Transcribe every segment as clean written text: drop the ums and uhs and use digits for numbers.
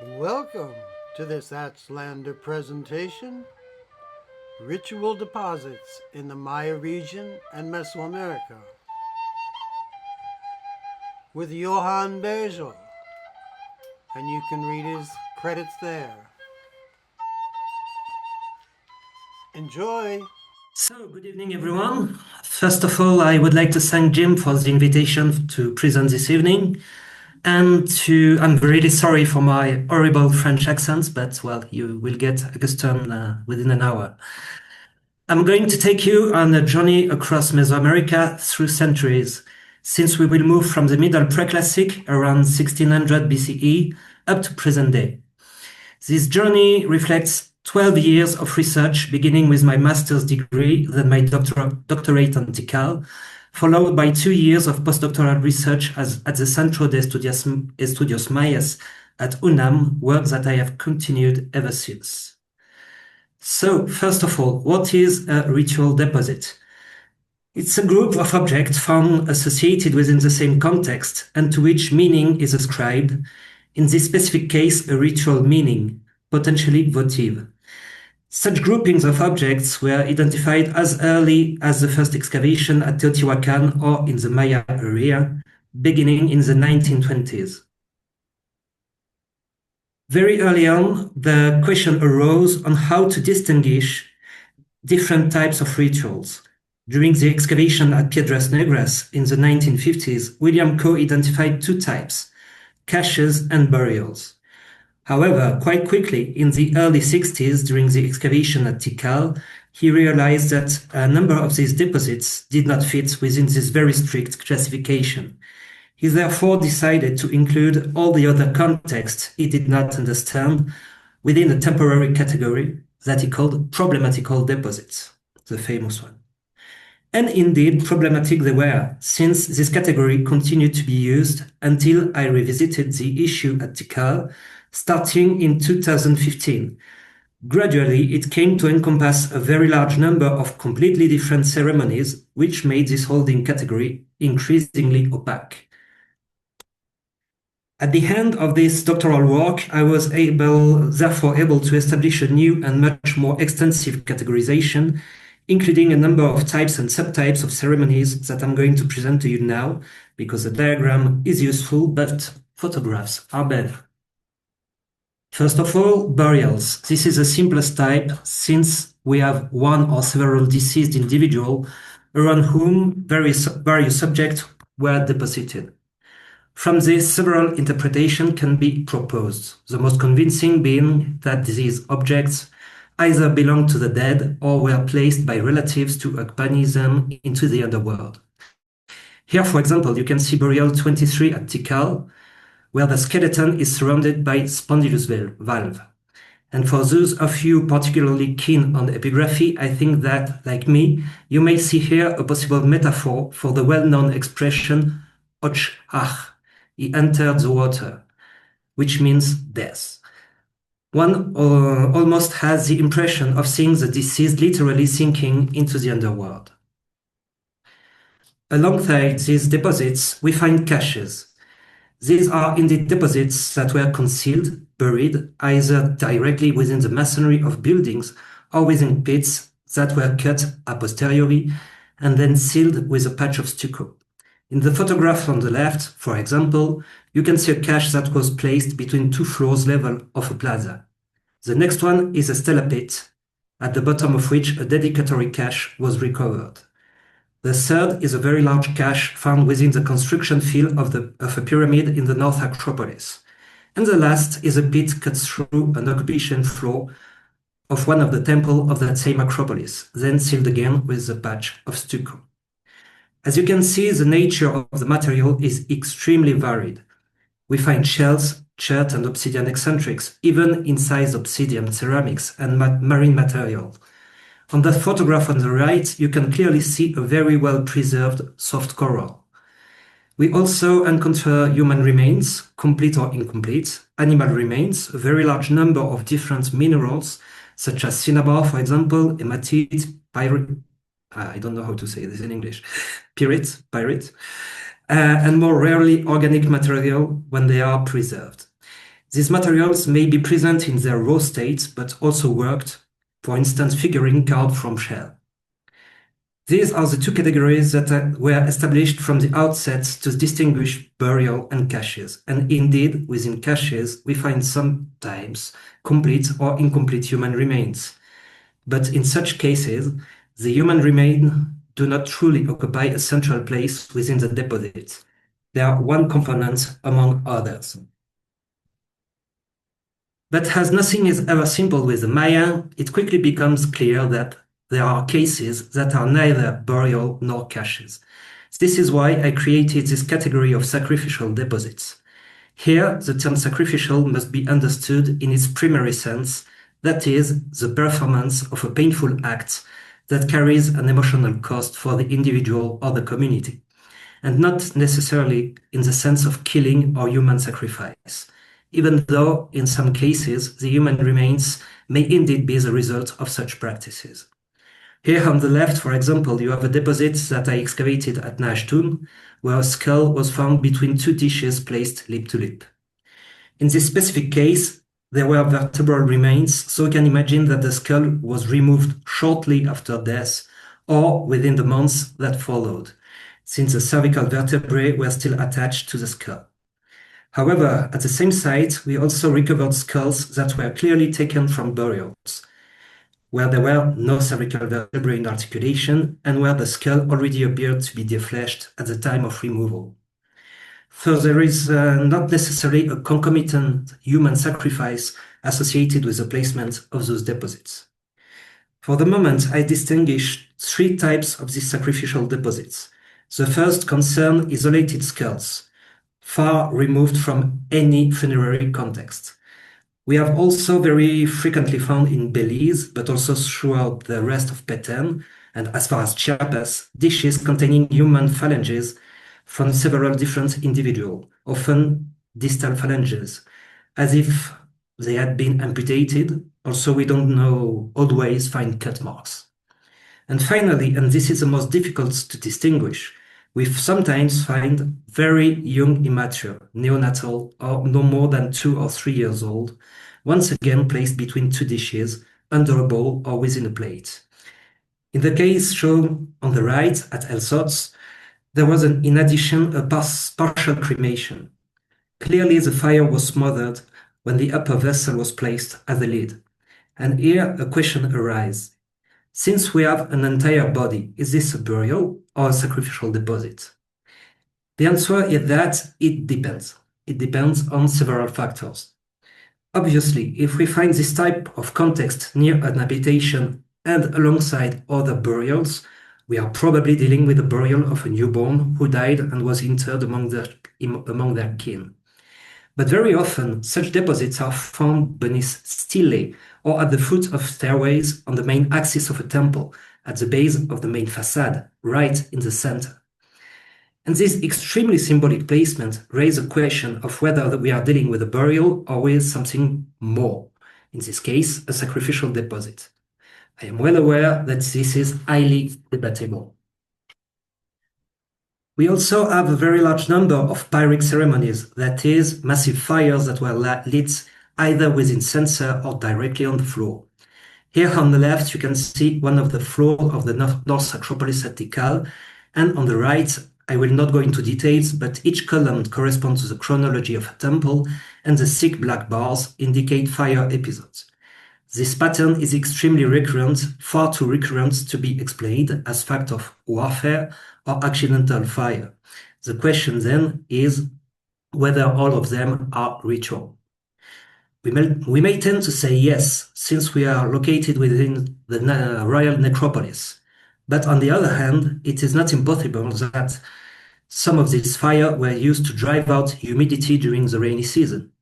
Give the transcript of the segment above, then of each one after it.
Welcome to this Axlander presentation, Ritual Deposits in the Maya region and Mesoamerica, with Johann Begel, and you can read his credits there. Enjoy! So, good evening, everyone. First of all, I would like to thank Jim for the invitation to present this evening. And I'm really sorry for my horrible French accents, but well, you will get accustomed within an hour. I'm going to take you on a journey across Mesoamerica through centuries, since we will move from the Middle Preclassic around 1600 BCE up to present day. This journey reflects 12 years of research, beginning with my master's degree, then my doctorate on Tikal, followed by 2 years of postdoctoral research at the Centro de Estudios Mayas at UNAM, work that I have continued ever since. So, first of all, what is a ritual deposit? It's a group of objects found associated within the same context and to which meaning is ascribed, in this specific case, a ritual meaning, potentially votive. Such groupings of objects were identified as early as the first excavation at Teotihuacan or in the Maya area, beginning in the 1920s. Very early on, the question arose on how to distinguish different types of rituals. During the excavation at Piedras Negras in the 1950s, William Coe identified two types, caches and burials. However, quite quickly, in the early 60s, during the excavation at Tikal, he realized that a number of these deposits did not fit within this very strict classification. He therefore decided to include all the other contexts he did not understand within a temporary category that he called problematical deposits, the famous one. And indeed, problematic they were, since this category continued to be used until I revisited the issue at Tikal, starting in 2015. Gradually, it came to encompass a very large number of completely different ceremonies, which made this holding category increasingly opaque. At the end of this doctoral work, I was therefore able to establish a new and much more extensive categorization, including a number of types and subtypes of ceremonies that I'm going to present to you now, because the diagram is useful, but photographs are better. First of all, burials. This is the simplest type, since we have one or several deceased individuals around whom various subjects were deposited. From this, several interpretations can be proposed, the most convincing being that these objects either belong to the dead or were placed by relatives to accompany them into the underworld. Here, for example, you can see burial 23 at Tikal, where the skeleton is surrounded by spondylus valve. And for those of you particularly keen on epigraphy, I think that, like me, you may see here a possible metaphor for the well-known expression och ach, he entered the water, which means death. One almost has the impression of seeing the deceased literally sinking into the underworld. Alongside these deposits, we find caches. These are indeed deposits that were concealed, buried, either directly within the masonry of buildings or within pits that were cut a posteriori and then sealed with a patch of stucco. In the photograph on the left, for example, you can see a cache that was placed between two floors level of a plaza. The next one is a stela pit, at the bottom of which a dedicatory cache was recovered. The third is a very large cache found within the construction field of a pyramid in the North Acropolis. And the last is a pit cut through an occupation floor of one of the temples of that same Acropolis, then sealed again with a patch of stucco. As you can see, the nature of the material is extremely varied. We find shells, chert and obsidian eccentrics, even incised obsidian ceramics and marine material. On that photograph on the right, you can clearly see a very well-preserved soft coral. We also encounter human remains, complete or incomplete, animal remains, a very large number of different minerals, such as cinnabar, for example, hematite, pyrite, I don't know how to say this in English, pyrite, and more rarely organic material when they are preserved. These materials may be present in their raw state, but also worked, for instance, figurine carved from shell. These are the two categories that were established from the outset to distinguish burial and caches. And indeed, within caches, we find sometimes complete or incomplete human remains. But in such cases, the human remains do not truly occupy a central place within the deposit. They are one component among others. But as nothing is ever simple with the Maya, it quickly becomes clear that there are cases that are neither burial nor caches. This is why I created this category of sacrificial deposits. Here, the term sacrificial must be understood in its primary sense, that is, the performance of a painful act that carries an emotional cost for the individual or the community, and not necessarily in the sense of killing or human sacrifice, even though in some cases the human remains may indeed be the result of such practices. Here on the left, for example, you have a deposit that I excavated at Naachtun, where a skull was found between two dishes placed lip to lip. In this specific case, there were vertebral remains, so you can imagine that the skull was removed shortly after death or within the months that followed, since the cervical vertebrae were still attached to the skull. However, at the same site, we also recovered skulls that were clearly taken from burials, where there were no cervical vertebrae in articulation and where the skull already appeared to be defleshed at the time of removal. So there is not necessarily a concomitant human sacrifice associated with the placement of those deposits. For the moment, I distinguish three types of these sacrificial deposits. The first concern isolated skulls, far removed from any funerary context. We have also very frequently found in Belize, but also throughout the rest of Petén, and as far as Chiapas, dishes containing human phalanges from several different individuals, often distal phalanges, as if they had been amputated. Also, we don't always find cut marks. And finally, and this is the most difficult to distinguish, we sometimes find very young immature, neonatal, or no more than 2 or 3 years old, once again placed between two dishes, under a bowl or within a plate. In the case shown on the right at El Sots, there was in addition a partial cremation. Clearly the fire was smothered when the upper vessel was placed as the lid. And here a question arises. Since we have an entire body, is this a burial or a sacrificial deposit? The answer is that it depends. It depends on several factors. Obviously, if we find this type of context near an habitation and alongside other burials, we are probably dealing with the burial of a newborn who died and was interred among their kin. But very often, such deposits are found beneath stelae or at the foot of stairways on the main axis of a temple, at the base of the main facade, right in the center. And this extremely symbolic placement raises a question of whether we are dealing with a burial or with something more, in this case, a sacrificial deposit. I am well aware that this is highly debatable. We also have a very large number of pyric ceremonies, that is, massive fires that were lit either within censer or directly on the floor. Here on the left, you can see one of the floors of the North Acropolis at Tikal, and on the right, I will not go into details, but each column corresponds to the chronology of a temple, and the thick black bars indicate fire episodes. This pattern is extremely recurrent, far too recurrent to be explained as fact of warfare or accidental fire. The question then is whether all of them are ritual. We may tend to say yes, since we are located within the royal necropolis. But on the other hand, it is not impossible that some of these fires were used to drive out humidity during the rainy season.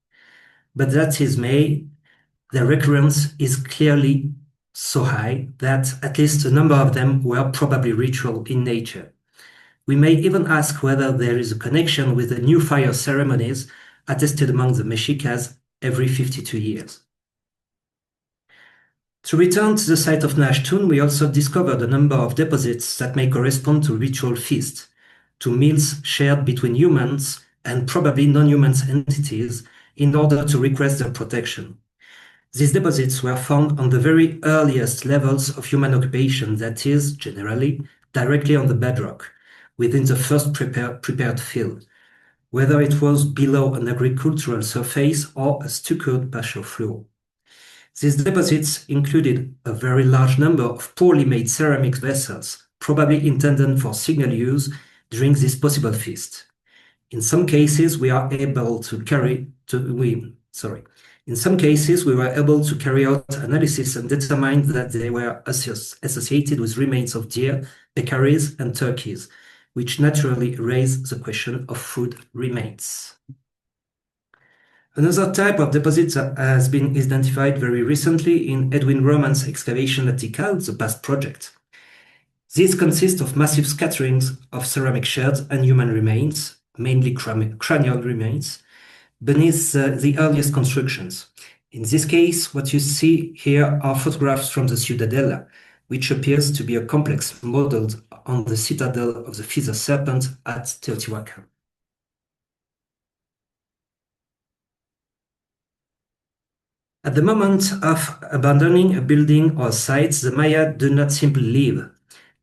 But that is May. The recurrence is clearly so high that at least a number of them were probably ritual in nature. We may even ask whether there is a connection with the new fire ceremonies attested among the Mexicas every 52 years. To return to the site of Naachtun, we also discovered a number of deposits that may correspond to ritual feasts, to meals shared between humans and probably non-human entities in order to request their protection. These deposits were found on the very earliest levels of human occupation, that is, generally, directly on the bedrock, within the first prepared fill, whether it was below an agricultural surface or a stuccoed patio floor. These deposits included a very large number of poorly made ceramic vessels, probably intended for single use during this possible feast. In some cases, we were able to carry out analysis and determine that they were associated with remains of deer, peccaries, and turkeys, which naturally raise the question of food remains. Another type of deposit that has been identified very recently in Edwin Roman's excavation at Tikal, the PAST project. These consist of massive scatterings of ceramic shards and human remains, mainly cranial remains, beneath the earliest constructions. In this case, what you see here are photographs from the Ciudadela, which appears to be a complex modeled on the citadel of the feather serpent at Teotihuacan. At the moment of abandoning a building or site, the Maya do not simply leave.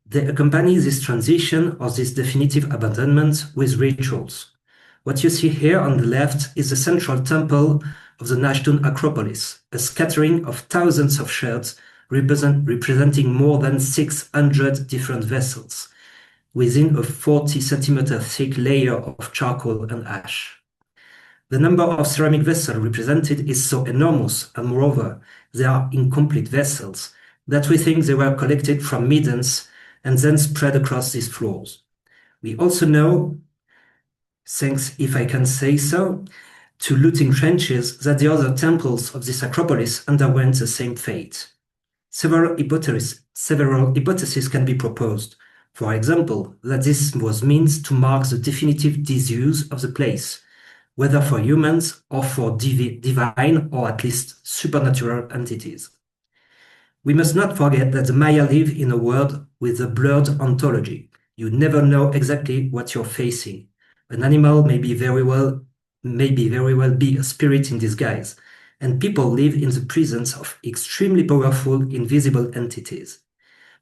They accompany this transition or this definitive abandonment with rituals. What you see here on the left is the central temple of the Naachtun Acropolis, a scattering of thousands of shards representing more than 600 different vessels, within a 40-centimeter thick layer of charcoal and ash. The number of ceramic vessels represented is so enormous, and moreover, they are incomplete vessels, that we think they were collected from middens and then spread across these floors. We also know, thanks, if I can say so, to looting trenches, that the other temples of this acropolis underwent the same fate. Several hypotheses can be proposed. For example, that this was meant to mark the definitive disuse of the place, whether for humans or for divine or at least supernatural entities. We must not forget that the Maya live in a world with a blurred ontology. You never know exactly what you're facing. An animal may very well be a spirit in disguise, and people live in the presence of extremely powerful invisible entities.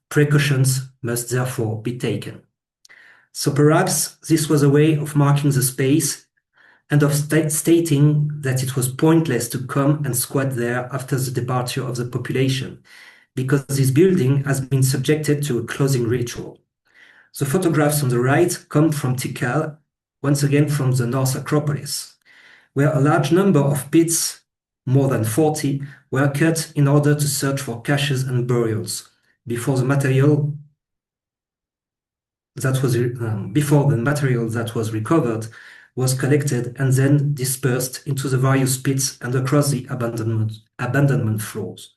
Precautions must therefore be taken. So perhaps this was a way of marking the space and of stating that it was pointless to come and squat there after the departure of the population, because this building has been subjected to a closing ritual. The photographs on the right come from Tikal, once again from the North Acropolis, where a large number of pits, more than 40, were cut in order to search for caches and burials, before the material that was recovered was collected and then dispersed into the various pits and across the abandonment floors.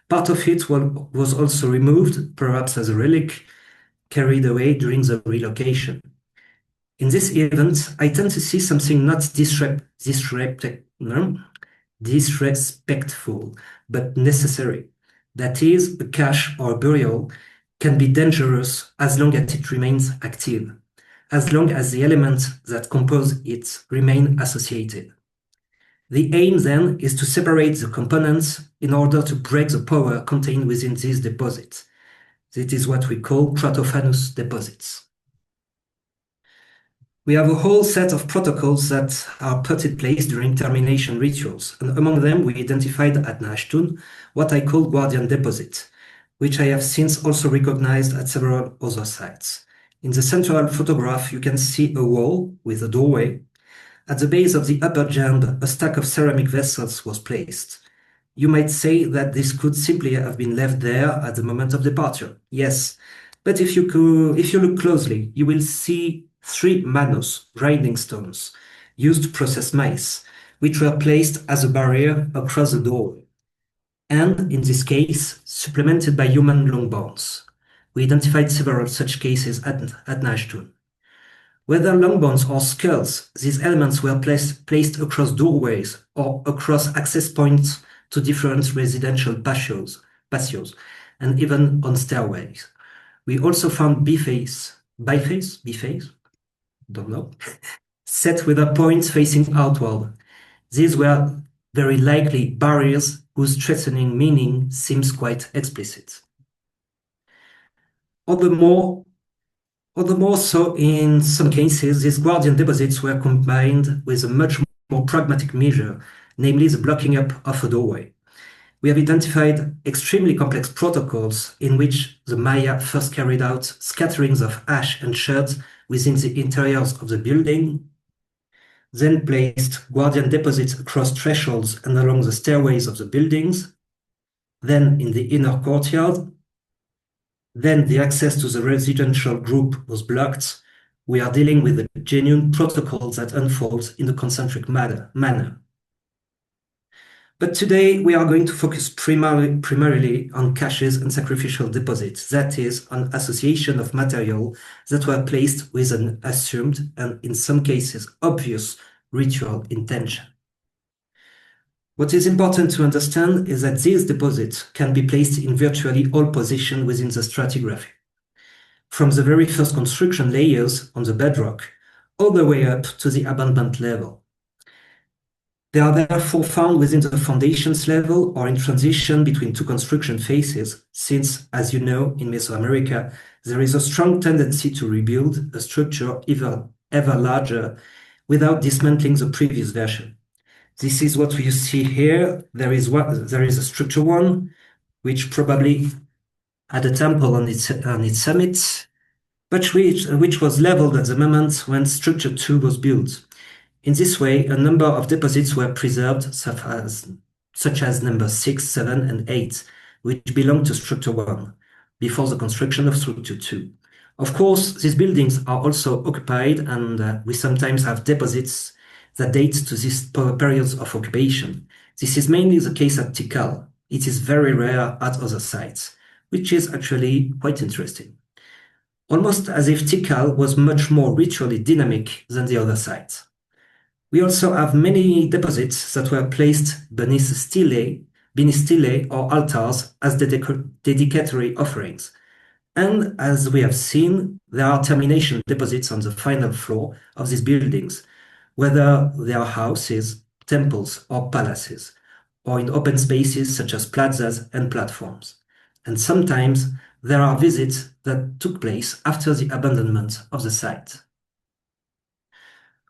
Part of it was also removed, perhaps as a relic, carried away during the relocation. In this event, I tend to see something not disrespectful, but necessary. That is, a cache or a burial can be dangerous as long as it remains active, as long as the elements that compose it remain associated. The aim then is to separate the components in order to break the power contained within these deposits. This is what we call cratophanous deposits. We have a whole set of protocols that are put in place during termination rituals, and among them we identified at Naachtun what I call guardian deposit, which I have since also recognized at several other sites. In the central photograph, you can see a wall with a doorway. At the base of the upper jamb, a stack of ceramic vessels was placed. You might say that this could simply have been left there at the moment of departure. Yes, but if you look closely, you will see 3 manos, grinding stones, used to process maize, which were placed as a barrier across the doorway, and, in this case, supplemented by human long bones. We identified several such cases at Naachtun. Whether long bones or skulls, these elements were placed across doorways or across access points to different residential patios, and even on stairways. We also found biface, don't know, set with their points facing outward. These were very likely barriers whose threatening meaning seems quite explicit. All the more so, in some cases, these guardian deposits were combined with a much more pragmatic measure, namely the blocking up of a doorway. We have identified extremely complex protocols in which the Maya first carried out scatterings of ash and shards within the interiors of the building, then placed guardian deposits across thresholds and along the stairways of the buildings, then in the inner courtyard, then the access to the residential group was blocked. We are dealing with a genuine protocol that unfolds in a concentric manner. But today we are going to focus primarily on caches and sacrificial deposits, that is, on association of material that were placed with an assumed and in some cases obvious ritual intention. What is important to understand is that these deposits can be placed in virtually all positions within the stratigraphy, from the very first construction layers on the bedrock all the way up to the abandonment level. They are therefore found within the foundations level or in transition between two construction phases, since, as you know, in Mesoamerica, there is a strong tendency to rebuild a structure ever larger without dismantling the previous version. This is what you see here. There is a structure one, which probably had a temple on its summit, but which was leveled at the moment when structure 2 was built. In this way, a number of deposits were preserved, such as number 6, 7, and 8, which belonged to structure 1, before the construction of structure 2. Of course, these buildings are also occupied, and we sometimes have deposits that date to these periods of occupation. This is mainly the case at Tikal. It is very rare at other sites, which is actually quite interesting. Almost as if Tikal was much more ritually dynamic than the other sites. We also have many deposits that were placed beneath stelae or altars as dedicatory offerings. And as we have seen, there are termination deposits on the final floor of these buildings, whether they are houses, temples, or palaces, or in open spaces such as plazas and platforms. And sometimes there are visits that took place after the abandonment of the site.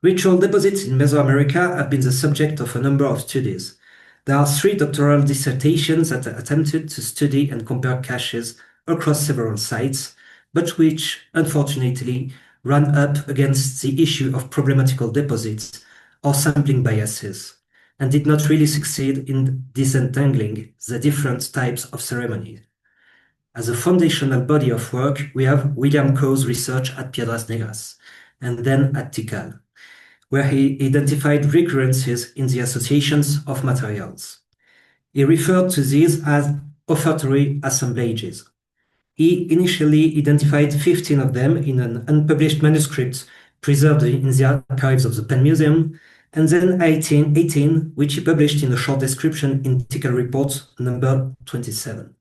Ritual deposits in Mesoamerica have been the subject of a number of studies. There are 3 doctoral dissertations that attempted to study and compare caches across several sites, but which, unfortunately, ran up against the issue of problematical deposits or sampling biases, and did not really succeed in disentangling the different types of ceremonies. As a foundational body of work, we have William Coe's research at Piedras Negras, and then at Tikal, where he identified recurrences in the associations of materials. He referred to these as offertory assemblages. He initially identified 15 of them in an unpublished manuscript preserved in the archives of the Penn Museum, and then 18, which he published in a short description in Tikal Report number 27.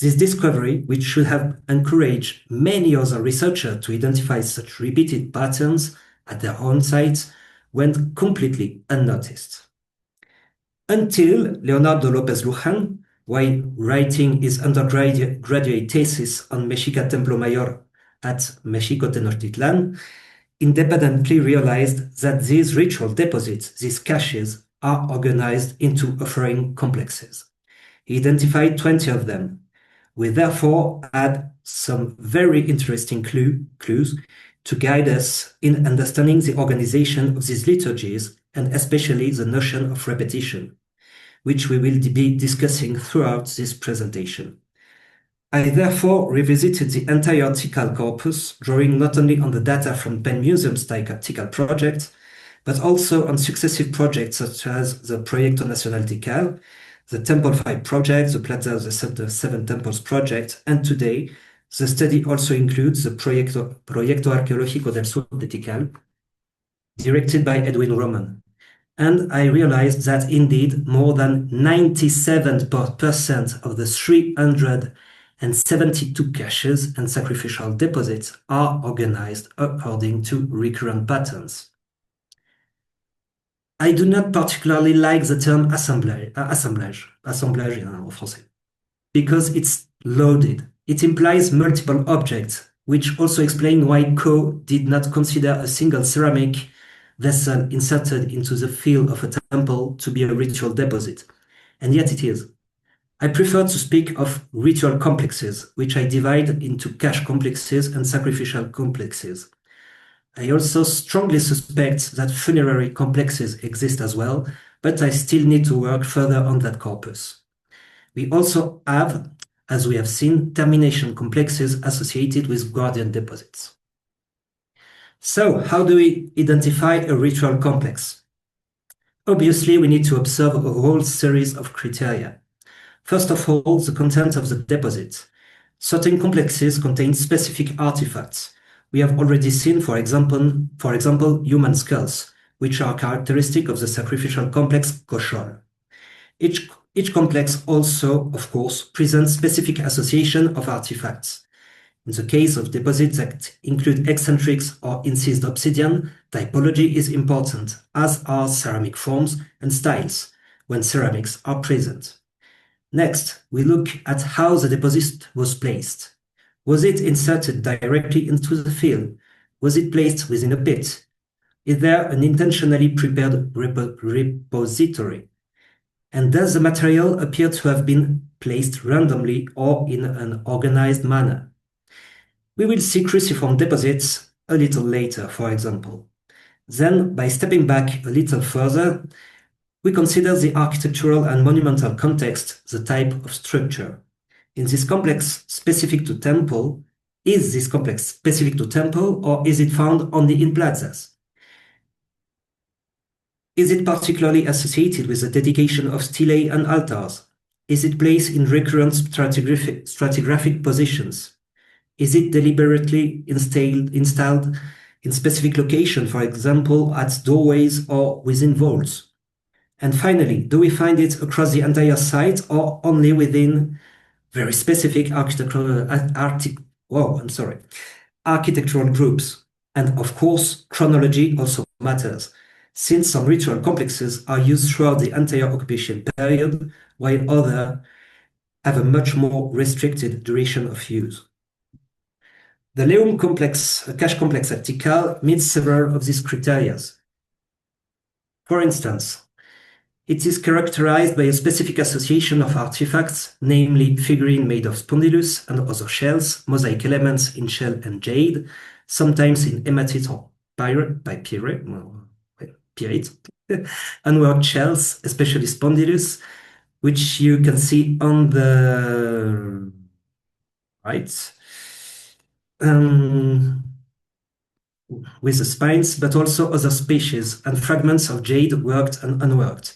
This discovery, which should have encouraged many other researchers to identify such repeated patterns at their own sites, went completely unnoticed. Until Leonardo López Luján, while writing his undergraduate thesis on Mexica Templo Mayor at Mexico Tenochtitlan, independently realized that these ritual deposits, these caches, are organized into offering complexes. He identified 20 of them. We therefore had some very interesting clues to guide us in understanding the organization of these liturgies, and especially the notion of repetition, which we will be discussing throughout this presentation. I therefore revisited the entire Tikal corpus, drawing not only on the data from Penn Museum's Tikal project, but also on successive projects such as the Proyecto Nacional Tikal, the Temple-5 project, the Plaza of the Seven Temples project, and today, the study also includes the Proyecto Arqueológico del Sur de Tikal, directed by Edwin Roman. And I realized that indeed more than 97% of the 372 caches and sacrificial deposits are organized according to recurrent patterns. I I do not particularly like the term assemblage en français, because it's loaded. It implies multiple objects, which also explain why Coe did not consider a single ceramic vessel inserted into the field of a temple to be a ritual deposit, and yet it is. I prefer to speak of ritual complexes, which I divide into cache complexes and sacrificial complexes. I also strongly suspect that funerary complexes exist as well, but I still need to work further on that corpus. We also have, as we have seen, termination complexes associated with guardian deposits. So, how do we identify a ritual complex? Obviously, we need to observe a whole series of criteria. First of all, the content of the deposit. Certain complexes contain specific artifacts. We have already seen, for example, human skulls, which are characteristic of the sacrificial complex Koshol. Each complex also, of course, presents specific association of artifacts. In the case of deposits that include eccentrics or incised obsidian, typology is important, as are ceramic forms and styles, when ceramics are present. Next, we look at how the deposit was placed. Was it inserted directly into the field? Was it placed within a pit? Is there an intentionally prepared repository? And does the material appear to have been placed randomly or in an organized manner? We will see cruciform deposits a little later, for example. Then, by stepping back a little further, we consider the architectural and monumental context, the type of structure. Is this complex specific to temple, or is it found only in plazas? Is it particularly associated with the dedication of stelae and altars? Is it placed in recurrent stratigraphic positions? Is it deliberately installed in specific location, for example, at doorways or within vaults? And finally, do we find it across the entire site or only within very specific architectural groups? And of course, chronology also matters, since some ritual complexes are used throughout the entire occupation period, while others have a much more restricted duration of use. The Leum complex, a cache complex at Tikal, meets several of these criteria. For instance, it is characterized by a specific association of artifacts, namely figurine made of spondylus and other shells, mosaic elements in shell and jade, sometimes in hematite or pyrite, unworked shells, especially spondylus, which you can see on the right, with the spines, but also other species and fragments of jade worked and unworked.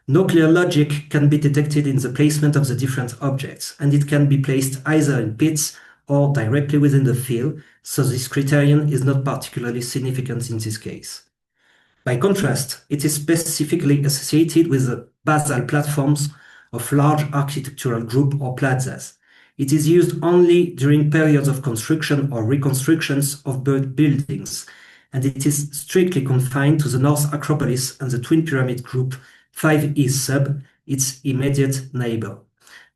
No clear logic can be detected in the placement of the different objects, and it can be placed either in pits or directly within the field, so this criterion is not particularly significant in this case. By contrast, it is specifically associated with the basal platforms of large architectural group or plazas. It is used only during periods of construction or reconstructions of buildings, and it is strictly confined to the North Acropolis and the Twin Pyramid Group 5E sub, its immediate neighbor.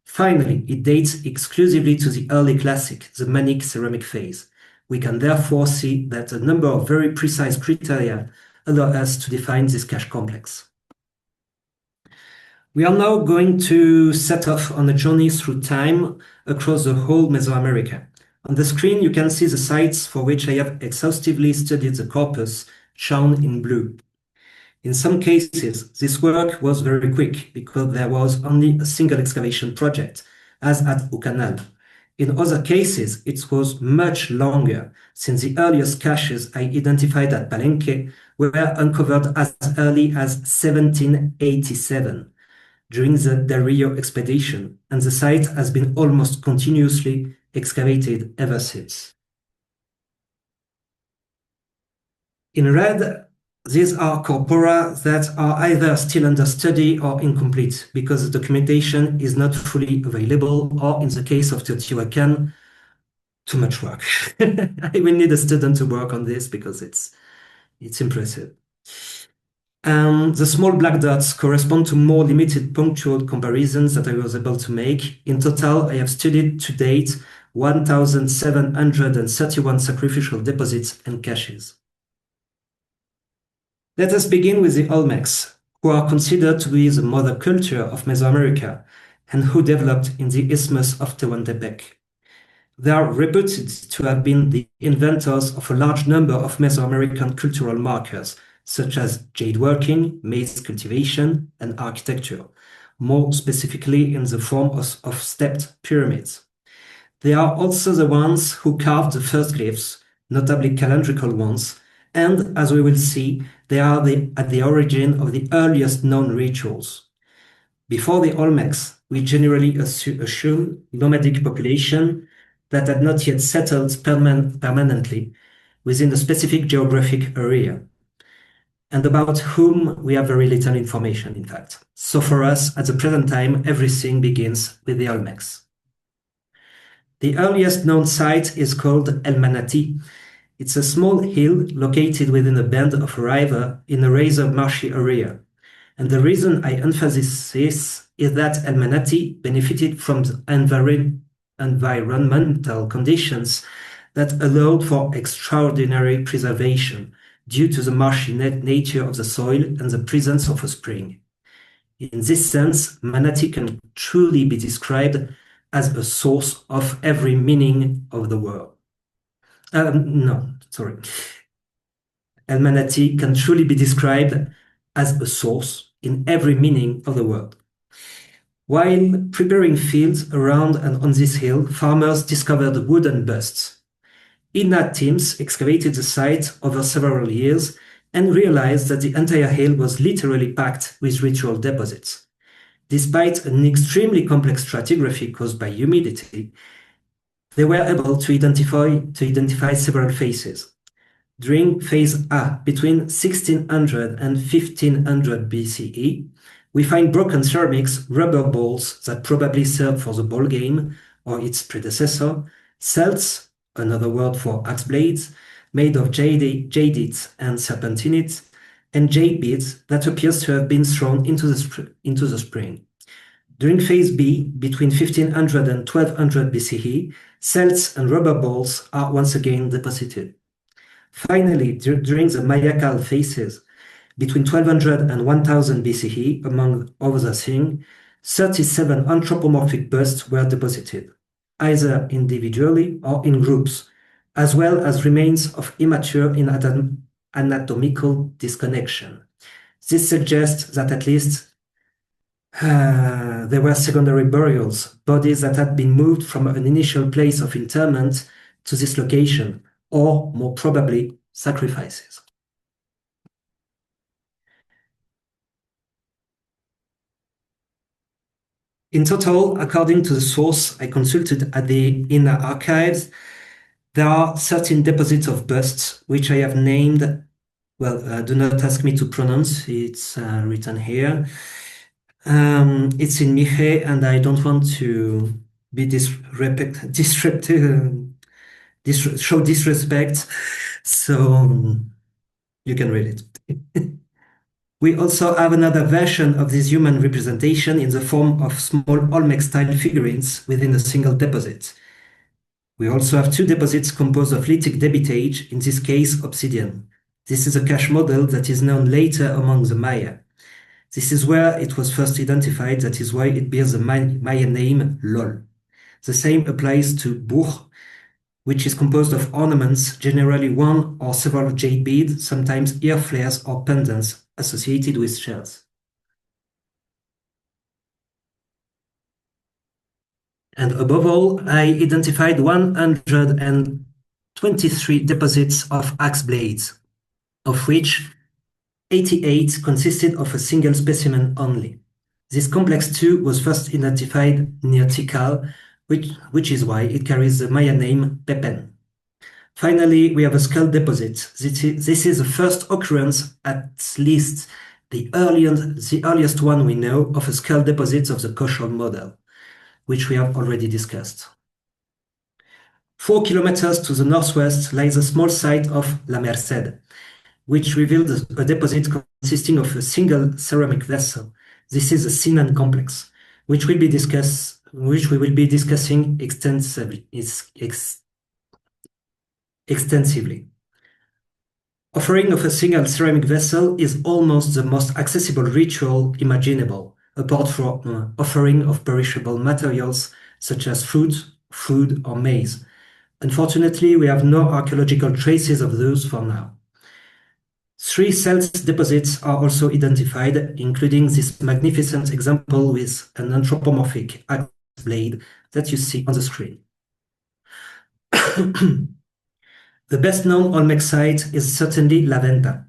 Finally, it dates exclusively to the early Classic, the Manic ceramic phase. We can therefore see that a number of very precise criteria allow us to define this cache complex. We are now going to set off on a journey through time across the whole Mesoamerica. On the screen, you can see the sites for which I have exhaustively studied the corpus, shown in blue. In some cases, this work was very quick because there was only a single excavation project, as at Ucanal. In other cases, it was much longer, since the earliest caches I identified at Palenque were uncovered as early as 1787, during the Del Rio expedition, and the site has been almost continuously excavated ever since. In red, these are corpora that are either still under study or incomplete because the documentation is not fully available, or in the case of Teotihuacan, too much work. I will need a student to work on this because it's impressive. And the small black dots correspond to more limited punctual comparisons that I was able to make. In total, I have studied to date 1,731 sacrificial deposits and caches. Let us begin with the Olmecs, who are considered to be the mother culture of Mesoamerica and who developed in the Isthmus of Tehuantepec. They are reputed to have been the inventors of a large number of Mesoamerican cultural markers, such as jade working, maize cultivation, and architecture, more specifically in the form of stepped pyramids. They are also the ones who carved the first glyphs, notably calendrical ones, and, as we will see, they are at the origin of the earliest known rituals. Before the Olmecs, we generally assume nomadic population that had not yet settled permanently within a specific geographic area, and about whom we have very little information, in fact. So for us, at the present time, everything begins with the Olmecs. The earliest known site is called El Manati. It's a small hill located within a bend of a river in a rather marshy area. And the reason I emphasize this is that El Manati benefited from the environmental conditions that allowed for extraordinary preservation due to the marshy nature of the soil and the presence of a spring. In this sense, Manati can truly be described as a source of every meaning of the world. El Manati can truly be described as a source in every meaning of the word. While preparing fields around and on this hill, farmers discovered wooden busts. INA teams excavated the site over several years and realized that the entire hill was literally packed with ritual deposits. Despite an extremely complex stratigraphy caused by humidity, they were able to identify several phases. During phase A, between 1600 and 1500 BCE, we find broken ceramics, rubber balls that probably served for the ball game or its predecessor, celts, another word for axe blades, made of jadids and serpentinids, and jade beads that appears to have been thrown into the spring. During phase B, between 1500 and 1200 BCE, celts and rubber balls are once again deposited. Finally, during the Mayakal phases, between 1200 and 1000 BCE, among other things, 37 anthropomorphic busts were deposited, either individually or in groups, as well as remains of immature anatomical disconnection. This suggests that at least there were secondary burials, bodies that had been moved from an initial place of interment to this location, or more probably, sacrifices. In total, according to the source I consulted at the INA archives, there are 13 deposits of busts, which I have named, well, do not ask me to pronounce, it's written here. It's in Mije, and I don't want to be show disrespect, so you can read it. We also have another version of this human representation in the form of small Olmec-style figurines within a single deposit. We also have two deposits composed of lithic debitage, in this case obsidian. This is a cache model that is known later among the Maya. This is where it was first identified, that is why it bears the Maya name Lol. The same applies to Buch, which is composed of ornaments, generally one or several jade beads, sometimes ear flares or pendants associated with shells. And above all, I identified 123 deposits of axe blades, of which 88 consisted of a single specimen only. This complex too was first identified near Tikal, which is why it carries the Maya name Pepen. Finally, we have a skull deposit. This is the first occurrence, at least the earliest one we know, of a skull deposit of the Koshol model, which we have already discussed. 4 kilometers to the northwest lies a small site of La Merced, which revealed a deposit consisting of a single ceramic vessel. This is a Sinan complex, which we will be discussing extensively. Offering of a single ceramic vessel is almost the most accessible ritual imaginable, apart from offering of perishable materials such as fruit, food, or maize. Unfortunately, we have no archaeological traces of those for now. 3 celt deposits are also identified, including this magnificent example with an anthropomorphic axe blade that you see on the screen. The best-known Olmec site is certainly La Venta,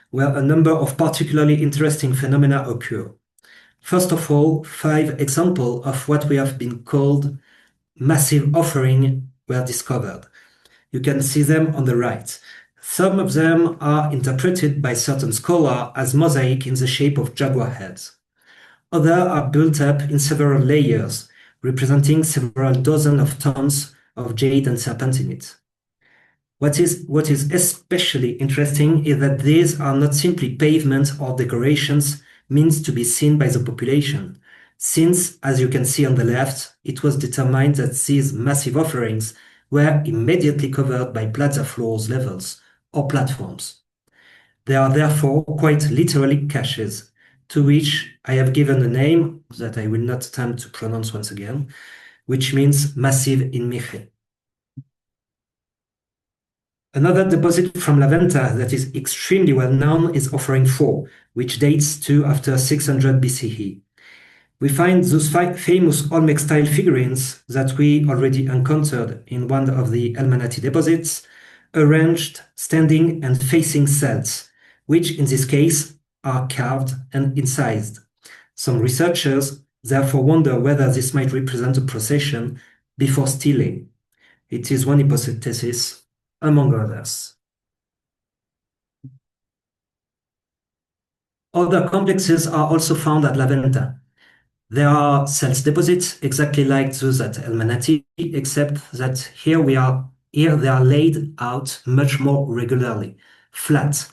where a number of particularly interesting phenomena occur. First of all, 5 examples of what we have been called massive offering were discovered. You can see them on the right. Some of them are interpreted by certain scholars as mosaic in the shape of jaguar heads. Others are built up in several layers, representing several dozen of tons of jade and serpentinite. What is especially interesting is that these are not simply pavement or decorations meant to be seen by the population, since, as you can see on the left, it was determined that these massive offerings were immediately covered by plaza floors levels or platforms. They are therefore quite literally caches, to which I have given a name that I will not attempt to pronounce once again, which means massive in Miche. Another deposit from La Venta that is extremely well known is Offering 4, which dates to after 600 BCE. We find those famous Olmec-style figurines that we already encountered in one of the Elmanati deposits, arranged, standing, and facing cells, which in this case are carved and incised. Some researchers therefore wonder whether this might represent a procession before stealing. It is one hypothesis among others. Other complexes are also found at La Venta. There are cells deposits exactly like those at Elmanati, except that here they are laid out much more regularly, flat,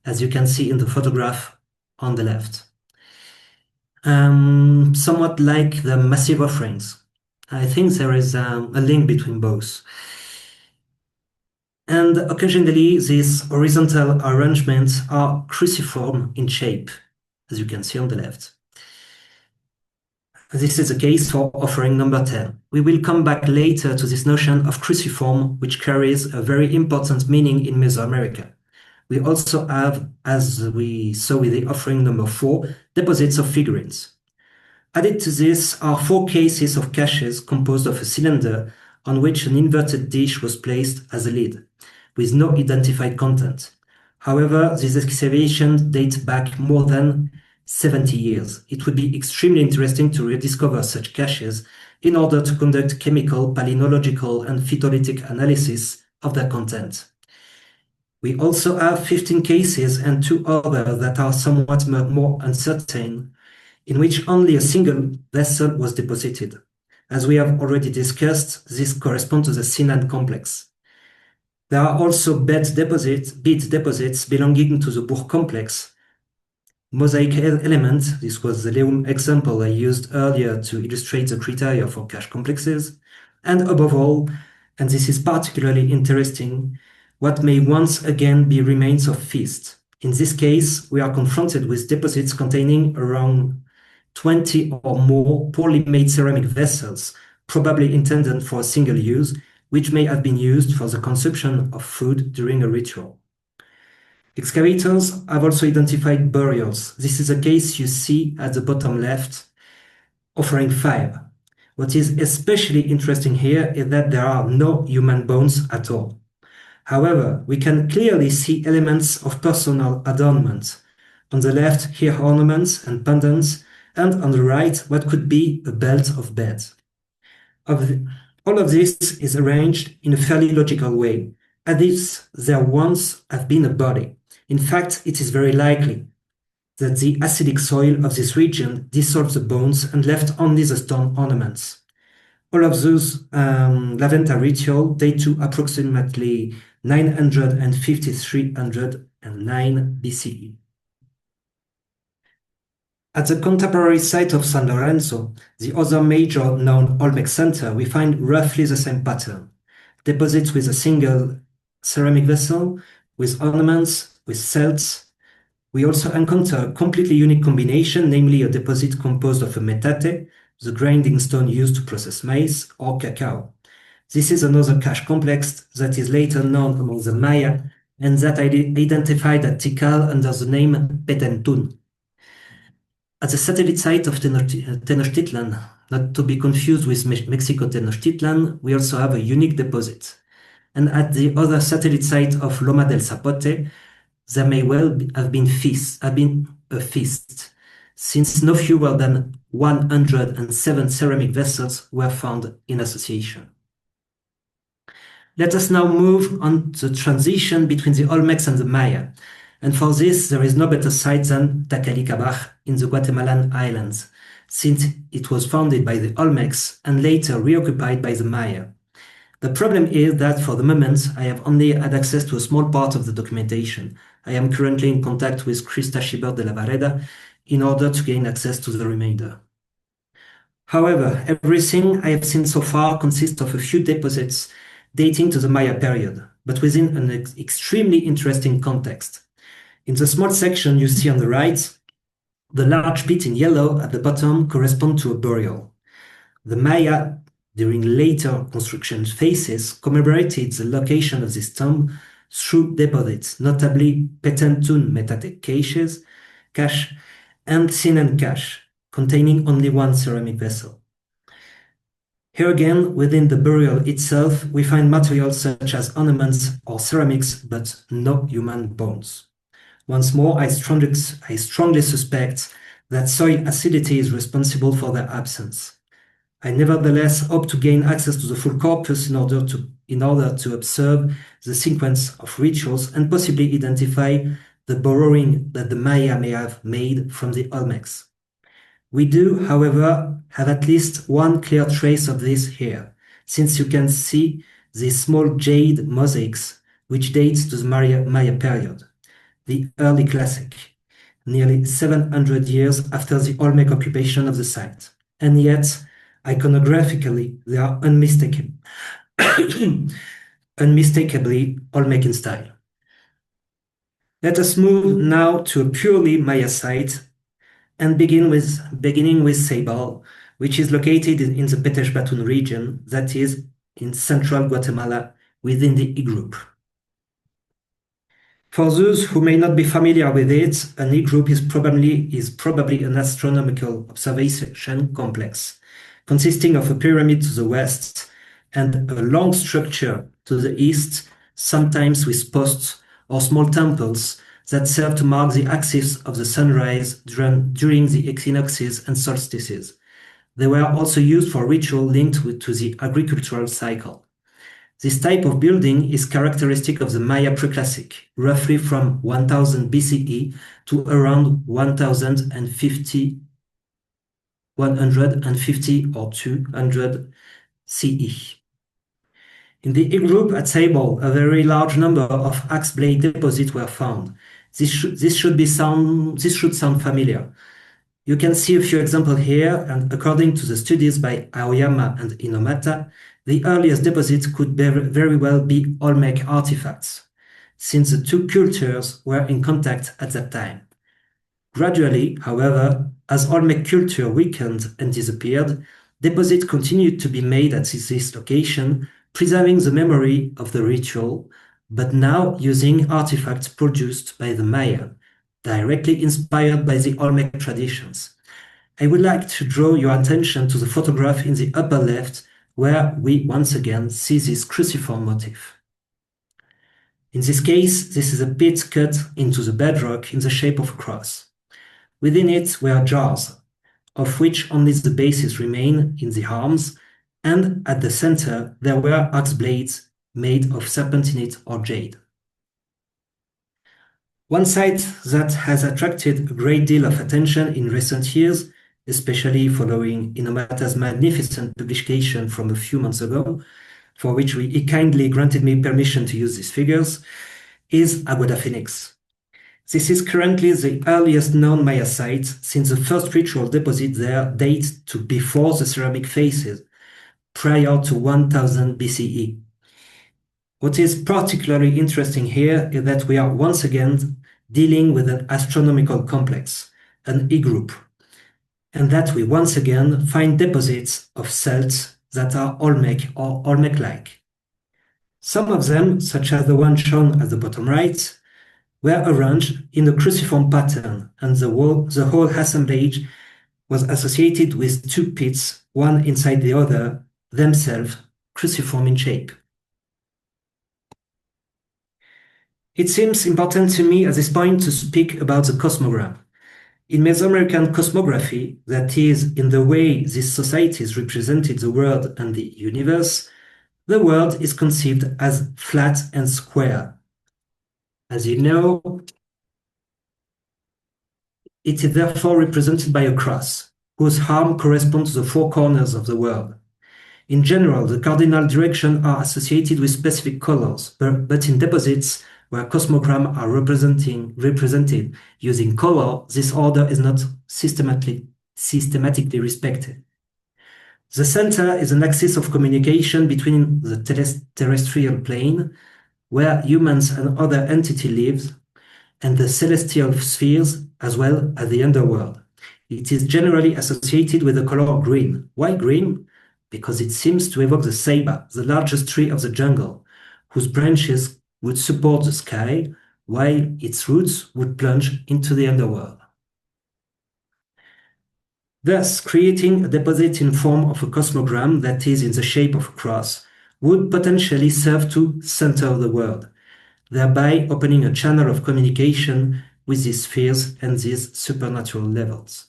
as you can see in the photograph on the left. Somewhat like the massive offerings. I think there is a link between both. And occasionally, these horizontal arrangements are cruciform in shape, as you can see on the left. This is the case for offering number 10. We will come back later to this notion of cruciform, which carries a very important meaning in Mesoamerica. We also have, as we saw with the offering number 4, deposits of figurines. Added to this are 4 cases of caches composed of a cylinder on which an inverted dish was placed as a lid, with no identified content. However, these excavations date back more than 70 years. It would be extremely interesting to rediscover such caches in order to conduct chemical, palynological, and phytolytic analysis of their content. We also have 15 cases and 2 others that are somewhat more uncertain, in which only a single vessel was deposited. As we have already discussed, this corresponds to the Sinan complex. There are also bead deposits belonging to the Bourg complex. Mosaic elements, this was the Leum example I used earlier to illustrate the criteria for cache complexes, and above all, and this is particularly interesting, what may once again be remains of feast. In this case, we are confronted with deposits containing around 20 or more poorly made ceramic vessels, probably intended for a single use, which may have been used for the consumption of food during a ritual. Excavators have also identified burials. This is a case you see at the bottom left, offering 5. What is especially interesting here is that there are no human bones at all. However, we can clearly see elements of personal adornment. On the left, hair ornaments and pendants, and on the right, what could be a belt of bed. All of this is arranged in a fairly logical way, as if there once have been a body. In fact, it is very likely that the acidic soil of this region dissolved the bones and left only the stone ornaments. All of those La Venta ritual date to approximately 900 and 5300 BCE. At the contemporary site of San Lorenzo, the other major known Olmec center, we find roughly the same pattern. Deposits with a single ceramic vessel, with ornaments, with celts. We also encounter a completely unique combination, namely a deposit composed of a metate, the grinding stone used to process maize, or cacao. This is another cache complex that is later known among the Maya and that identified at Tikal under the name Petentun. At the satellite site of Tenochtitlan, not to be confused with Mexico Tenochtitlan, we also have a unique deposit. And at the other satellite site of Loma del Zapote, there may well have been a feast, since no fewer than 107 ceramic vessels were found in association. Let us now move on to the transition between the Olmecs and the Maya. And for this, there is no better site than Tacalicabar in the Guatemalan islands, since it was founded by the Olmecs and later reoccupied by the Maya. The problem is that for the moment, I have only had access to a small part of the documentation. I am currently in contact with Krista Schibert de la Barreda in order to gain access to the remainder. However, everything I have seen so far consists of a few deposits dating to the Maya period, but within an extremely interesting context. In the small section you see on the right, the large pit in yellow at the bottom corresponds to a burial. The Maya, during later construction phases, commemorated the location of this tomb through deposits, notably Petentun metate cache and Sinen cache, containing only one ceramic vessel. Here again, within the burial itself, we find materials such as ornaments or ceramics, but no human bones. Once more, I strongly suspect that soil acidity is responsible for their absence. I nevertheless hope to gain access to the full corpus in order to observe the sequence of rituals and possibly identify the borrowing that the Maya may have made from the Olmecs. We do, however, have at least one clear trace of this here, since you can see these small jade mosaics which dates to the Maya period, the early classic, nearly 700 years after the Olmec occupation of the site. And yet, iconographically, they are unmistakably Olmec in style. Let us move now to a purely Maya site and beginning with Ceibal, which is located in the Petech-Batun region, that is in central Guatemala within the E group. For those who may not be familiar with it, an E group is probably an astronomical observation complex, consisting of a pyramid to the west and a long structure to the east, sometimes with posts or small temples that serve to mark the axis of the sunrise during the equinoxes and solstices. They were also used for ritual linked to the agricultural cycle. This type of building is characteristic of the Maya preclassic, roughly from 1000 BCE to around 150 or 200 CE. In the E group at Ceibal, a very large number of axe blade deposits were found. This should sound familiar. You can see a few examples here, and according to the studies by Aoyama and Inomata, the earliest deposits could very well be Olmec artifacts, since the two cultures were in contact at that time. Gradually, however, as Olmec culture weakened and disappeared, deposits continued to be made at this location, preserving the memory of the ritual, but now using artifacts produced by the Maya, directly inspired by the Olmec traditions. I would like to draw your attention to the photograph in the upper left, where we once again see this cruciform motif. In this case, this is a pit cut into the bedrock in the shape of a cross. Within it were jars, of which only the bases remain in the arms, and at the center there were axe blades made of serpentinite or jade. One site that has attracted a great deal of attention in recent years, especially following Inomata's magnificent publication from a few months ago, for which he kindly granted me permission to use these figures, is Aguada Phoenix, This is currently the earliest known Maya site, since the first ritual deposit there dates to before the ceramic phases, prior to 1000 BCE. What is particularly interesting here is that we are once again dealing with an astronomical complex, an E group, and that we once again find deposits of celts that are Olmec or Olmec-like. Some of them, such as the one shown at the bottom right, were arranged in a cruciform pattern, and the whole assemblage was associated with two pits, one inside the other, themselves cruciform in shape. It seems important to me at this point to speak about the cosmogram. In Mesoamerican cosmography, that is, in the way these societies represented the world and the universe, the world is conceived as flat and square. As you know, it is therefore represented by a cross, whose arm corresponds to the four corners of the world. In general, the cardinal directions are associated with specific colors, but in deposits where cosmograms are represented using color, this order is not systematically respected. The center is an axis of communication between the terrestrial plane, where humans and other entities live, and the celestial spheres, as well as the underworld. It is generally associated with the color green. Why green? Because it seems to evoke the ceiba, the largest tree of the jungle, whose branches would support the sky, while its roots would plunge into the underworld. Thus, creating a deposit in form of a cosmogram that is in the shape of a cross would potentially serve to center the world, thereby opening a channel of communication with these spheres and these supernatural levels.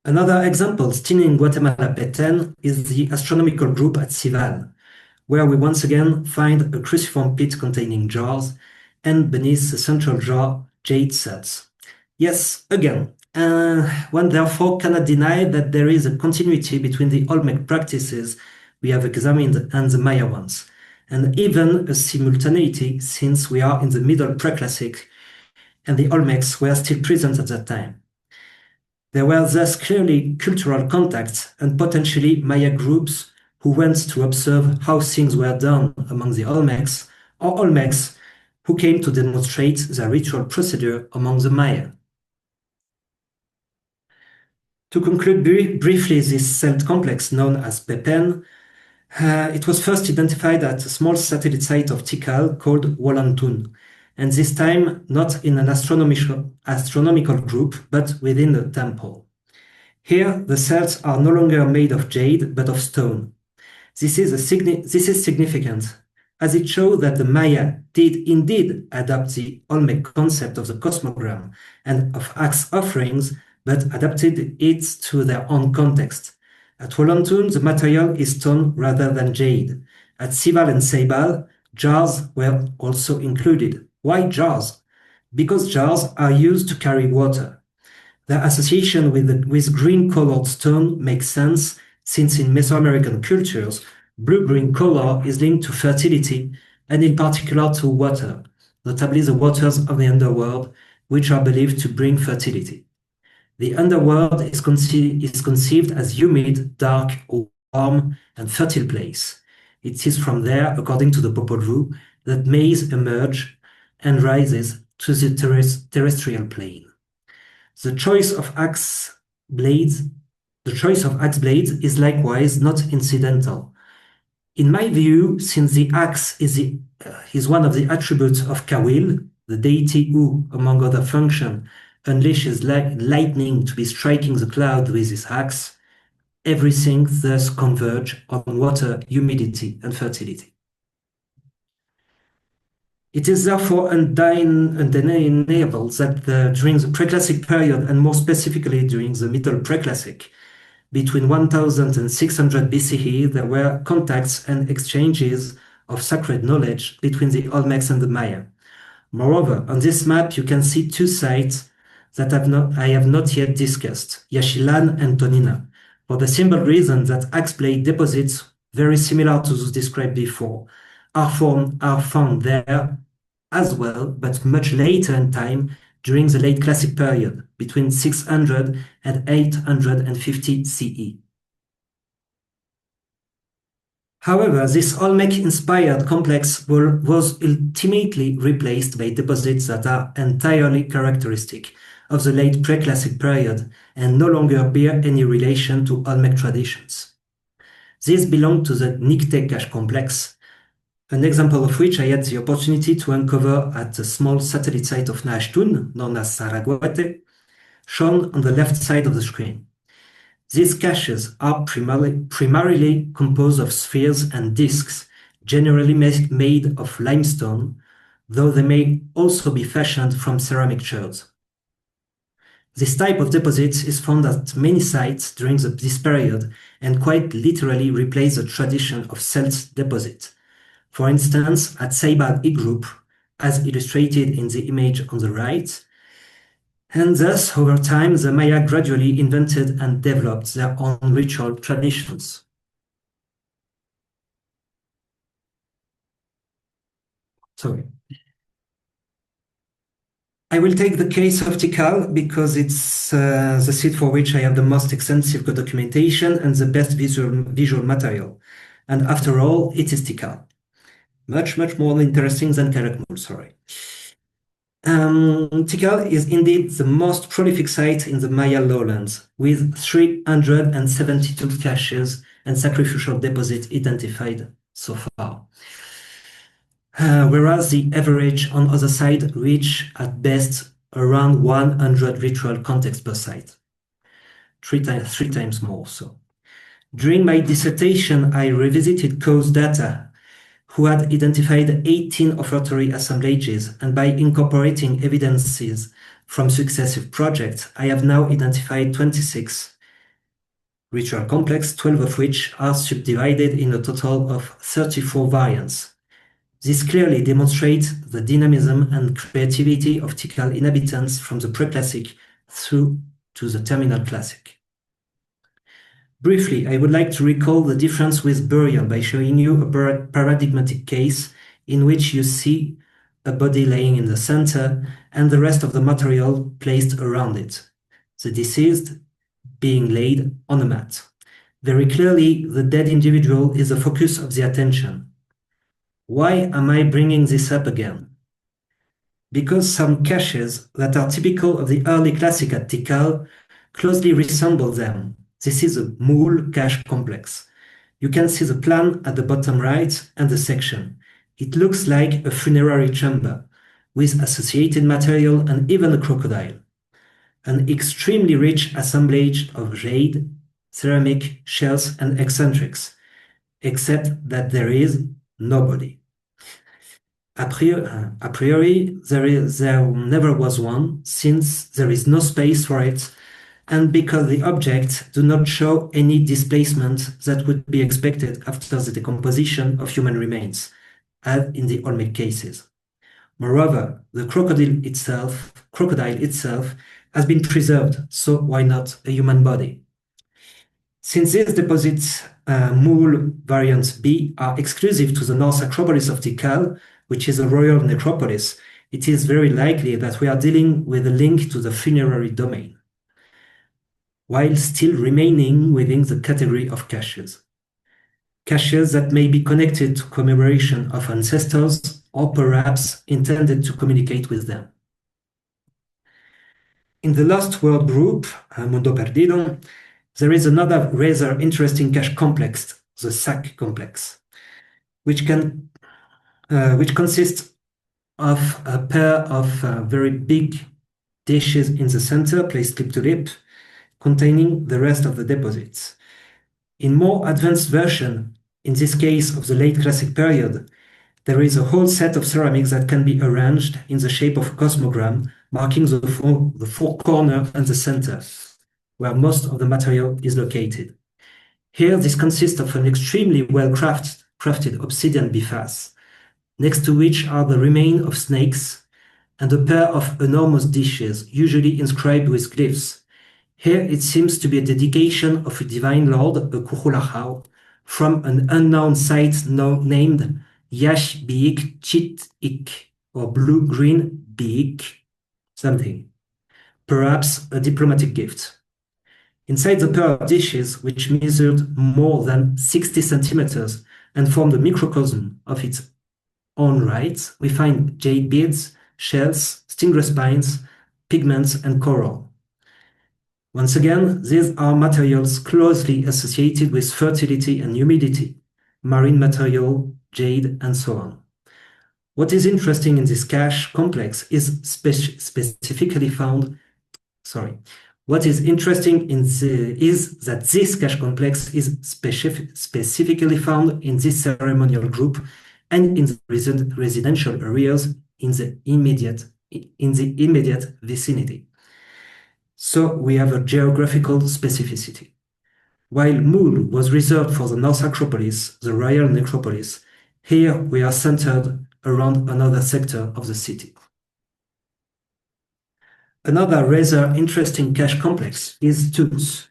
Another example, still in Guatemala Petén, is the astronomical group at Cival, where we once again find a cruciform pit containing jars, and beneath the central jar, jade cells. Yes, again, one therefore cannot deny that there is a continuity between the Olmec practices we have examined and the Maya ones, and even a simultaneity since we are in the Middle Preclassic and the Olmecs were still present at that time. There were thus clearly cultural contacts and potentially Maya groups who went to observe how things were done among the Olmecs, or Olmecs who came to demonstrate their ritual procedure among the Maya. To conclude briefly this celt complex known as Petén, it was first identified at a small satellite site of Tikal called Naachtun, and this time not in an astronomical group, but within a temple. Here, the cells are no longer made of jade, but of stone. This is significant, as it shows that the Maya did indeed adopt the Olmec concept of the cosmogram and of axe offerings, but adapted it to their own context. At Naachtun, the material is stone rather than jade. At Cival and Ceibal, jars were also included. Why jars? Because jars are used to carry water. Their association with green-colored stone makes sense, since in Mesoamerican cultures, blue-green color is linked to fertility, and in particular to water, notably the waters of the underworld, which are believed to bring fertility. The underworld is conceived as humid, dark, warm, and fertile place. It is from there, according to the Popol Vuh, that maize emerge and rises to the terrestrial plane. The choice of axe blades is likewise not incidental. In my view, since the axe is one of the attributes of Kawil, the deity who, among other functions, unleashes lightning to be striking the cloud with his axe, everything thus converges on water, humidity, and fertility. It is therefore undeniable that during the Preclassic period, and more specifically during the Middle Preclassic, between 1000 and 600 BCE, there were contacts and exchanges of sacred knowledge between the Olmecs and the Maya. Moreover, on this map, you can see two sites that I have not yet discussed, Yaxchilan and Tonina, for the simple reason that axe blade deposits, very similar to those described before, are found there as well, but much later in time during the late Classic period, between 600 and 850 CE. However, this Olmec-inspired complex was ultimately replaced by deposits that are entirely characteristic of the late Preclassic period and no longer bear any relation to Olmec traditions. These belong to the Nicte cache complex, an example of which I had the opportunity to uncover at the small satellite site of Naachtun, known as Saraguate, shown on the left side of the screen. These caches are primarily composed of spheres and disks, generally made of limestone, though they may also be fashioned from ceramic shards. This type of deposits is found at many sites during this period and quite literally replaced the tradition of celt deposit. For instance, at Seibal E group, as illustrated in the image on the right, and thus, over time, the Maya gradually invented and developed their own ritual traditions. Sorry. I will take the case of Tikal because it's the site for which I have the most extensive documentation and the best visual material. And after all, it is Tikal. Much more interesting than Karakmul, sorry. Tikal is indeed the most prolific site in the Maya lowlands, with 372 caches and sacrificial deposits identified so far. Whereas the average on other side reach at best around 100 ritual contexts per site, three times more so. During my dissertation, I revisited Co's data, who had identified 18 offertory assemblages, and by incorporating evidences from successive projects, I have now identified 26 ritual complexes, 12 of which are subdivided in a total of 34 variants. This clearly demonstrates the dynamism and creativity of Tikal inhabitants from the Preclassic through to the Terminal Classic. Briefly, I would like to recall the difference with burial by showing you a paradigmatic case in which you see a body laying in the center and the rest of the material placed around it, the deceased being laid on a mat. Very clearly, the dead individual is the focus of the attention. Why am I bringing this up again? Because some caches that are typical of the early Classic at Tikal closely resemble them. This is a Moule cache complex. You can see the plan at the bottom right and the section. It looks like a funerary chamber, with associated material and even a crocodile. An extremely rich assemblage of jade, ceramic, shells, and eccentrics, except that there is nobody. A priori, there never was one, since there is no space for it, and because the objects do not show any displacement that would be expected after the decomposition of human remains, as in the Olmec cases. Moreover, the crocodile itself has been preserved, so why not a human body? Since these deposits, Moule variants B, are exclusive to the North Acropolis of Tikal, which is a royal necropolis, it is very likely that we are dealing with a link to the funerary domain, while still remaining within the category of caches. Caches that may be connected to commemoration of ancestors or perhaps intended to communicate with them. In the Lost World group, Mundo Perdido, there is another rather interesting cache complex, the Sac complex, which consists of a pair of very big dishes in the center, placed lip to lip, containing the rest of the deposits. In more advanced version, in this case of the late Classic period, there is a whole set of ceramics that can be arranged in the shape of a cosmogram, marking the four corners and the center, where most of the material is located. Here, this consists of an extremely well-crafted obsidian biface, next to which are the remains of snakes and a pair of enormous dishes, usually inscribed with glyphs. Here it seems to be a dedication of a divine lord, a Kukulahau, from an unknown site named Yash Biik Chit Ik, or blue-green beak, something, perhaps a diplomatic gift. Inside the pair of dishes, which measured more than 60 centimeters and formed a microcosm of its own right, we find jade beads, shells, stingray spines, pigments, and coral. Once again, these are materials closely associated with fertility and humidity, marine material, jade, and so on. What is interesting in this cache complex is specifically found. What is interesting is that this cache complex is specifically found in this ceremonial group and in the residential areas in the immediate vicinity. So we have a geographical specificity. While Moul was reserved for the North Acropolis, the royal necropolis, here we are centered around another sector of the city. Another rather interesting cache complex is Tooth.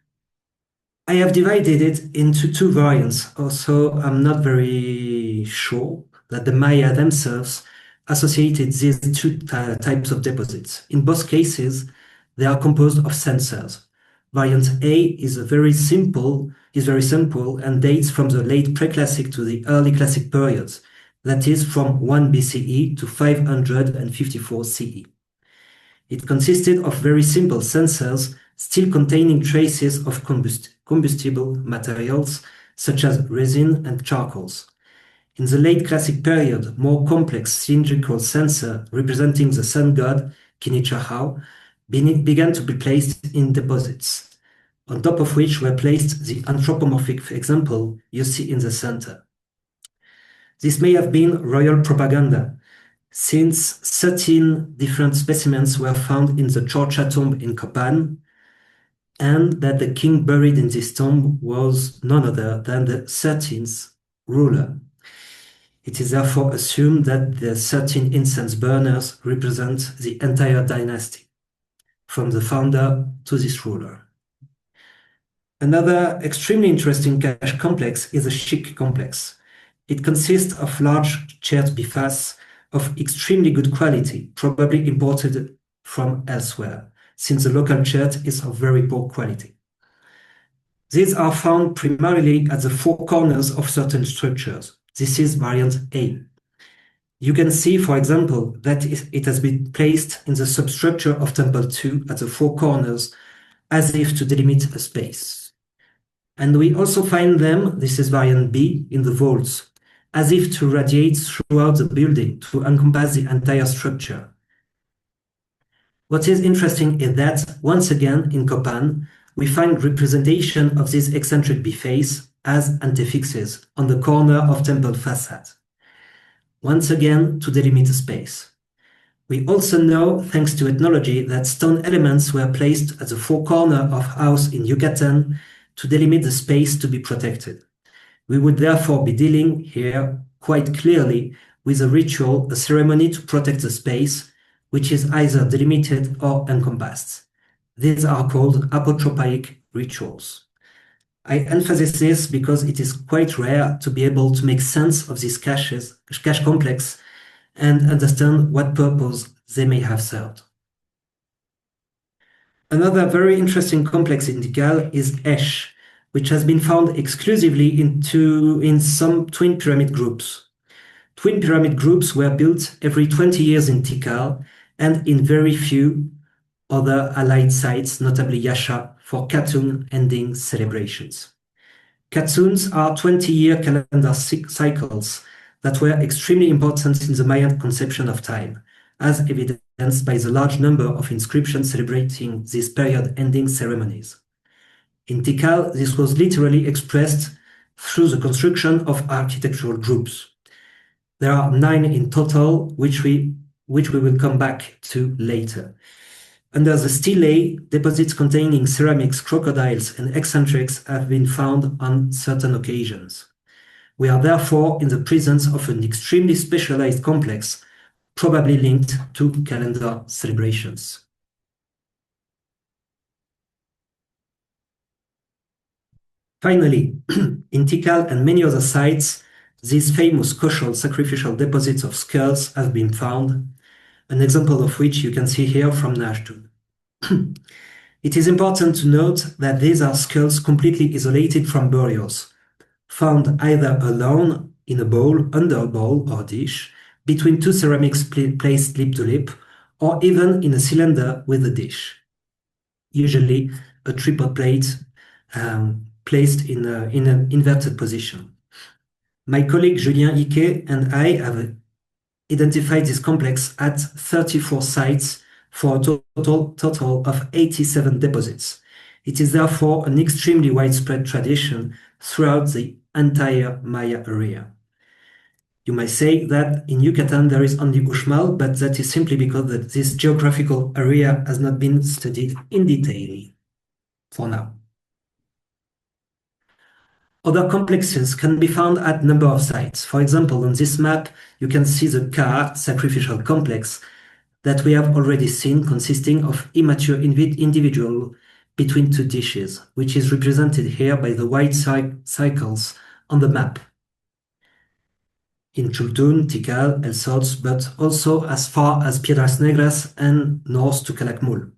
I have divided it into two variants, also I'm not very sure that the Maya themselves associated these two types of deposits. In both cases, they are composed of censers. Variant A is very simple and dates from the late Preclassic to the early Classic periods, that is from 1 BCE to 554 CE. It consisted of very simple censers still containing traces of combustible materials such as resin and charcoals. In the late Classic period, more complex cylindrical censer representing the sun god Kinichahau began to be placed in deposits, on top of which were placed the anthropomorphic example you see in the center. This may have been royal propaganda, since 13 different specimens were found in the Chorcha tomb in Copan, and that the king buried in this tomb was none other than the 13th ruler. It is therefore assumed that the 13 incense burners represent the entire dynasty, from the founder to this ruler. Another extremely interesting cache complex is the Chic complex. It consists of large chert bifaces of extremely good quality, probably imported from elsewhere, since the local chert is of very poor quality. These are found primarily at the four corners of certain structures. This is variant A. You can see, for example, that it has been placed in the substructure of Temple 2 at the four corners, as if to delimit a space. And we also find them, this is variant B, in the vaults, as if to radiate throughout the building to encompass the entire structure. What is interesting is that, once again, in Copan, we find representation of these eccentric bifaces as antefixes on the corner of temple facade, once again to delimit a space. We also know, thanks to ethnology, that stone elements were placed at the four corners of house in Yucatan to delimit the space to be protected. We would therefore be dealing here quite clearly with a ritual, a ceremony to protect the space, which is either delimited or encompassed. These are called apotropaic rituals. I emphasize this because it is quite rare to be able to make sense of these cache complex and understand what purpose they may have served. Another very interesting complex in Tikal is Esh, which has been found exclusively in some twin pyramid groups. Twin pyramid groups were built every 20 years in Tikal and in very few other allied sites, notably Yasha, for Katun ending celebrations. Katuns are 20-year calendar cycles that were extremely important in the Mayan conception of time, as evidenced by the large number of inscriptions celebrating these period-ending ceremonies. In Tikal, this was literally expressed through the construction of architectural groups. There are 9 in total, which we will come back to later. Under the stelae, deposits containing ceramics, crocodiles, and eccentrics have been found on certain occasions. We are therefore in the presence of an extremely specialized complex, probably linked to calendar celebrations. Finally, in Tikal and many other sites, These famous casual sacrificial deposits of skulls have been found, an example of which you can see here from Naachtun. It is important to note that these are skulls completely isolated from burials, found either alone in a bowl, under a bowl or dish, between two ceramics placed lip to lip, or even in a cylinder with a dish, usually a tripod plate placed in an inverted position. My colleague Julien Iquet and I have identified this complex at 34 sites for a total of 87 deposits. It is therefore an extremely widespread tradition throughout the entire Maya area. You might say that in Yucatan there is only Uxmal, but that is simply because this geographical area has not been studied in detail for now. Other complexes can be found at a number of sites. For example, on this map, you can see the Ka sacrificial complex that we have already seen, consisting of immature individuals between two dishes, which is represented here by the white circles on the map. In Chultun, Tikal, El Sots, but also as far as Piedras Negras and north to Calakmul.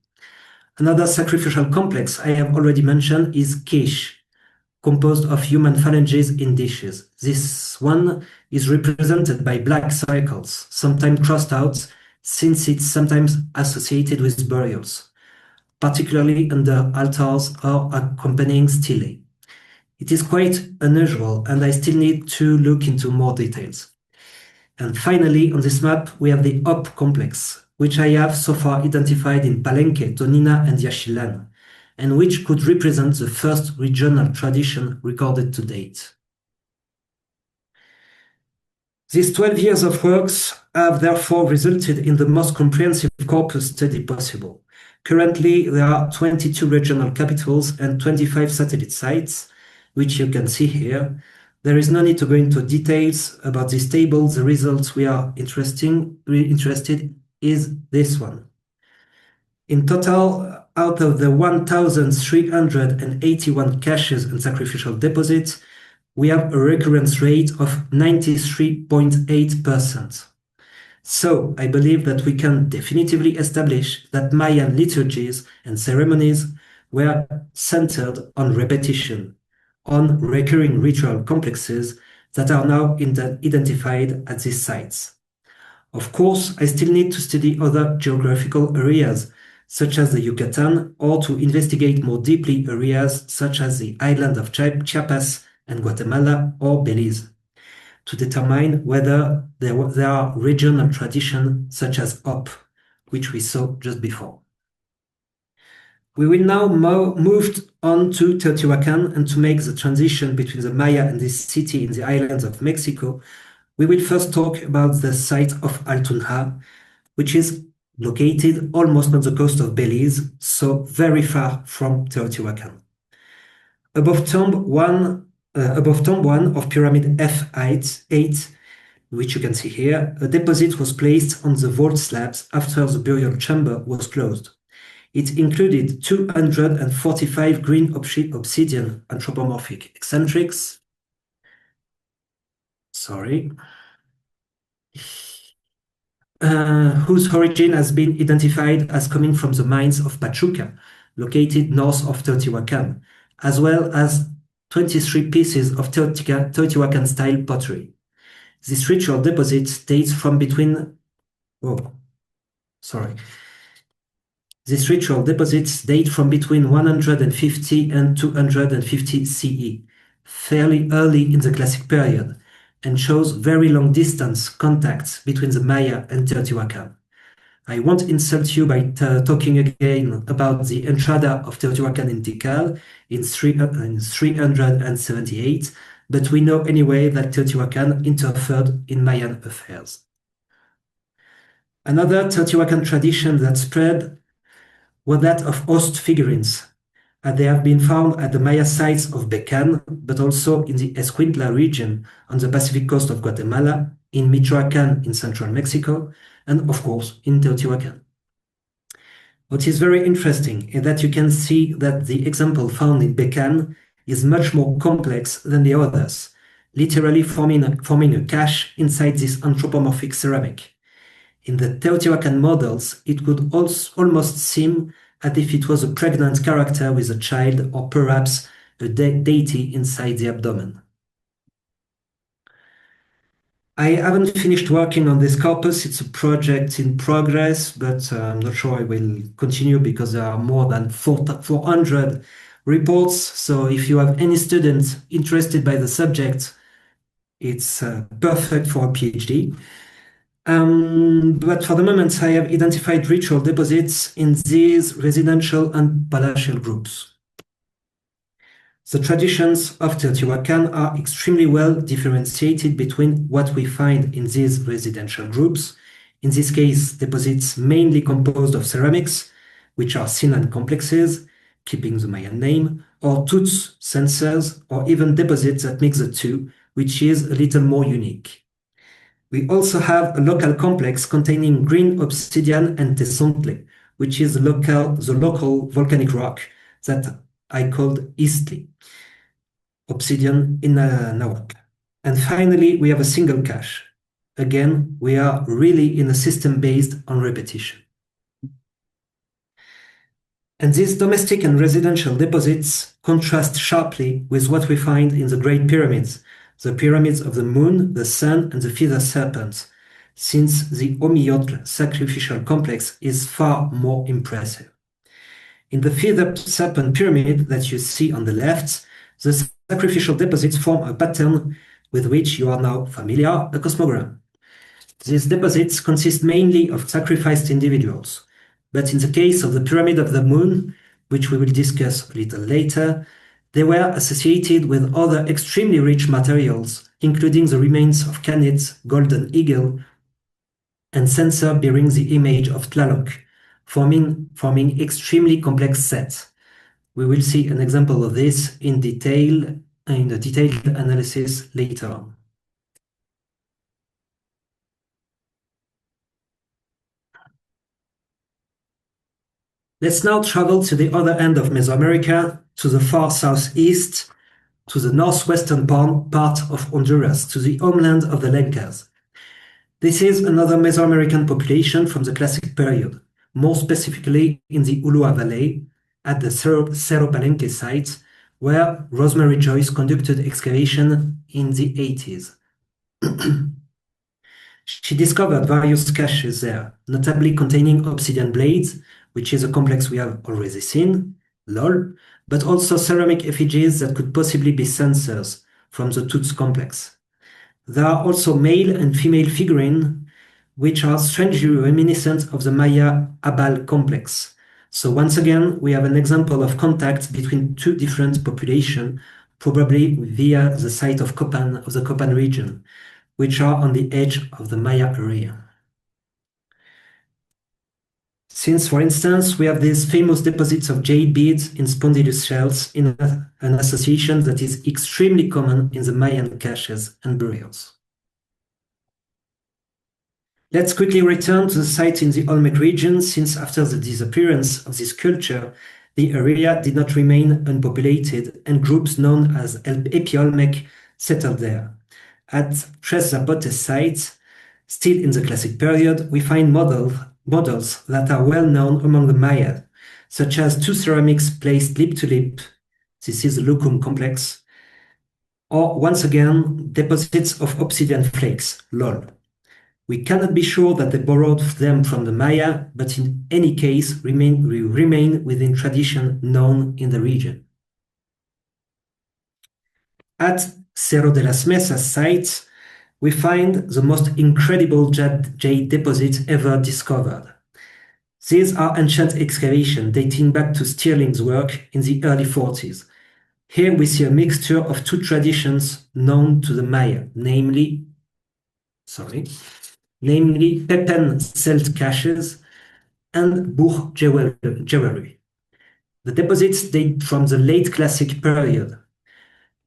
Another sacrificial complex I have already mentioned is Kish, composed of human phalanges in dishes. This one is represented by black circles, sometimes crossed out, since it's sometimes associated with burials, particularly under altars or accompanying stelae. It is quite unusual, and I still need to look into more details. And finally, on this map, we have the Op complex, which I have so far identified in Palenque, Tonina, and Yaxchilan, and which could represent the first regional tradition recorded to date. These 12 years of works have therefore resulted in the most comprehensive corpus study possible. Currently, there are 22 regional capitals and 25 satellite sites, which you can see here. There is no need to go into details about this table. The results we are interested is this one. In total, out of the 1,381 caches and sacrificial deposits, we have a recurrence rate of 93.8%. So I believe that we can definitively establish that Mayan liturgies and ceremonies were centered on repetition, on recurring ritual complexes that are now identified at these sites. Of course, I still need to study other geographical areas, such as the Yucatan, or to investigate more deeply areas such as the island of Chiapas and Guatemala or Belize, to determine whether there are regional traditions such as Op, which we saw just before. We will now move on to Teotihuacan, and to make the transition between the Maya and this city in the islands of Mexico, we will first talk about the site of Altunja, which is located almost on the coast of Belize, so very far from Teotihuacan. Above tomb 1 of pyramid F8, which you can see here, a deposit was placed on the vault slabs after the burial chamber was closed. It included 245 green obsidian anthropomorphic eccentrics, whose origin has been identified as coming from the mines of Pachuca, located north of Teotihuacan, as well as 23 pieces of Teotihuacan-style pottery. This ritual deposit dates from between... These ritual deposits date from between 150 and 250 CE, fairly early in the Classic period, and shows very long distance contacts between the Maya and Teotihuacan. I won't insult you by talking again about the entrada of Teotihuacan in Tikal in 378, but we know anyway that Teotihuacan interfered in Mayan affairs. Another Teotihuacan tradition that spread was that of host figurines. They have been found at the Maya sites of Becan, but also in the Escuintla region on the Pacific coast of Guatemala, in Michoacan in central Mexico, and of course in Teotihuacan. What is very interesting is that you can see that the example found in Becan is much more complex than the others, literally forming a cache inside this anthropomorphic ceramic. In the Teotihuacan models, it could almost seem as if it was a pregnant character with a child or perhaps a deity inside the abdomen. I haven't finished working on this corpus. It's a project in progress, but I'm not sure I will continue because there are more than 400 reports. So if you have any students interested by the subject, it's perfect for a PhD. But for the moment, I have identified ritual deposits in these residential and palatial groups. The traditions of Teotihuacan are extremely well differentiated between what we find in these residential groups, in this case, deposits mainly composed of ceramics, which are Sinan complexes, keeping the Mayan name, or tuts, censers, or even deposits that mix the two, which is a little more unique. We also have a local complex containing green obsidian and tesontle, which is the local volcanic rock that I called Este, obsidian in Nahuatl. And finally, we have a single cache. Again, we are really in a system based on repetition. And these domestic and residential deposits contrast sharply with what we find in the Great Pyramids, the pyramids of the moon, the sun, and the feather serpents, since the Omiotl sacrificial complex is far more impressive. In the feather serpent pyramid that you see on the left, the sacrificial deposits form a pattern with which you are now familiar, a cosmogram. These deposits consist mainly of sacrificed individuals, but in the case of the Pyramid of the Moon, which we will discuss a little later, they were associated with other extremely rich materials, including the remains of Canit's golden eagle and censer bearing the image of Tlaloc, forming extremely complex sets. We will see an example of this in detail in the detailed analysis later on. Let's now travel to the other end of Mesoamerica, to the far southeast, to the northwestern part of Honduras, to the homeland of the Lencas. This is another Mesoamerican population from the Classic period, more specifically in the Ulua Valley, at the Cerro Palenque site, where Rosemary Joyce conducted excavation in the 80s. She discovered various caches there, notably containing obsidian blades, which is a complex we have already seen, lol, but also ceramic effigies that could possibly be censers from the Tuts complex. There are also male and female figurines, which are strangely reminiscent of the Maya Abal complex. So once again, we have an example of contact between two different populations, probably via the site of the Copan region, which are on the edge of the Maya area. Since, for instance, we have these famous deposits of jade beads in spondylus shells in an association that is extremely common in the Mayan caches and burials. Let's quickly return to the site in the Olmec region, since after the disappearance of this culture, the area did not remain unpopulated and groups known as Epi-Olmec settled there. At Tres Zapotes sites, still in the Classic period, we find models that are well known among the Maya, such as two ceramics placed lip to lip. This is the Lucum complex. Or once again, deposits of obsidian flakes, lol. We cannot be sure that they borrowed them from the Maya, but in any case, we remain within tradition known in the region. At Cerro de las Mesas site, we find the most incredible jade deposits ever discovered. These are ancient excavations dating back to Stirling's work in the early 40s. Here we see a mixture of two traditions known to the Maya, namely Pepen Celt caches and Bourg jewelry. The deposits date from the late Classic period.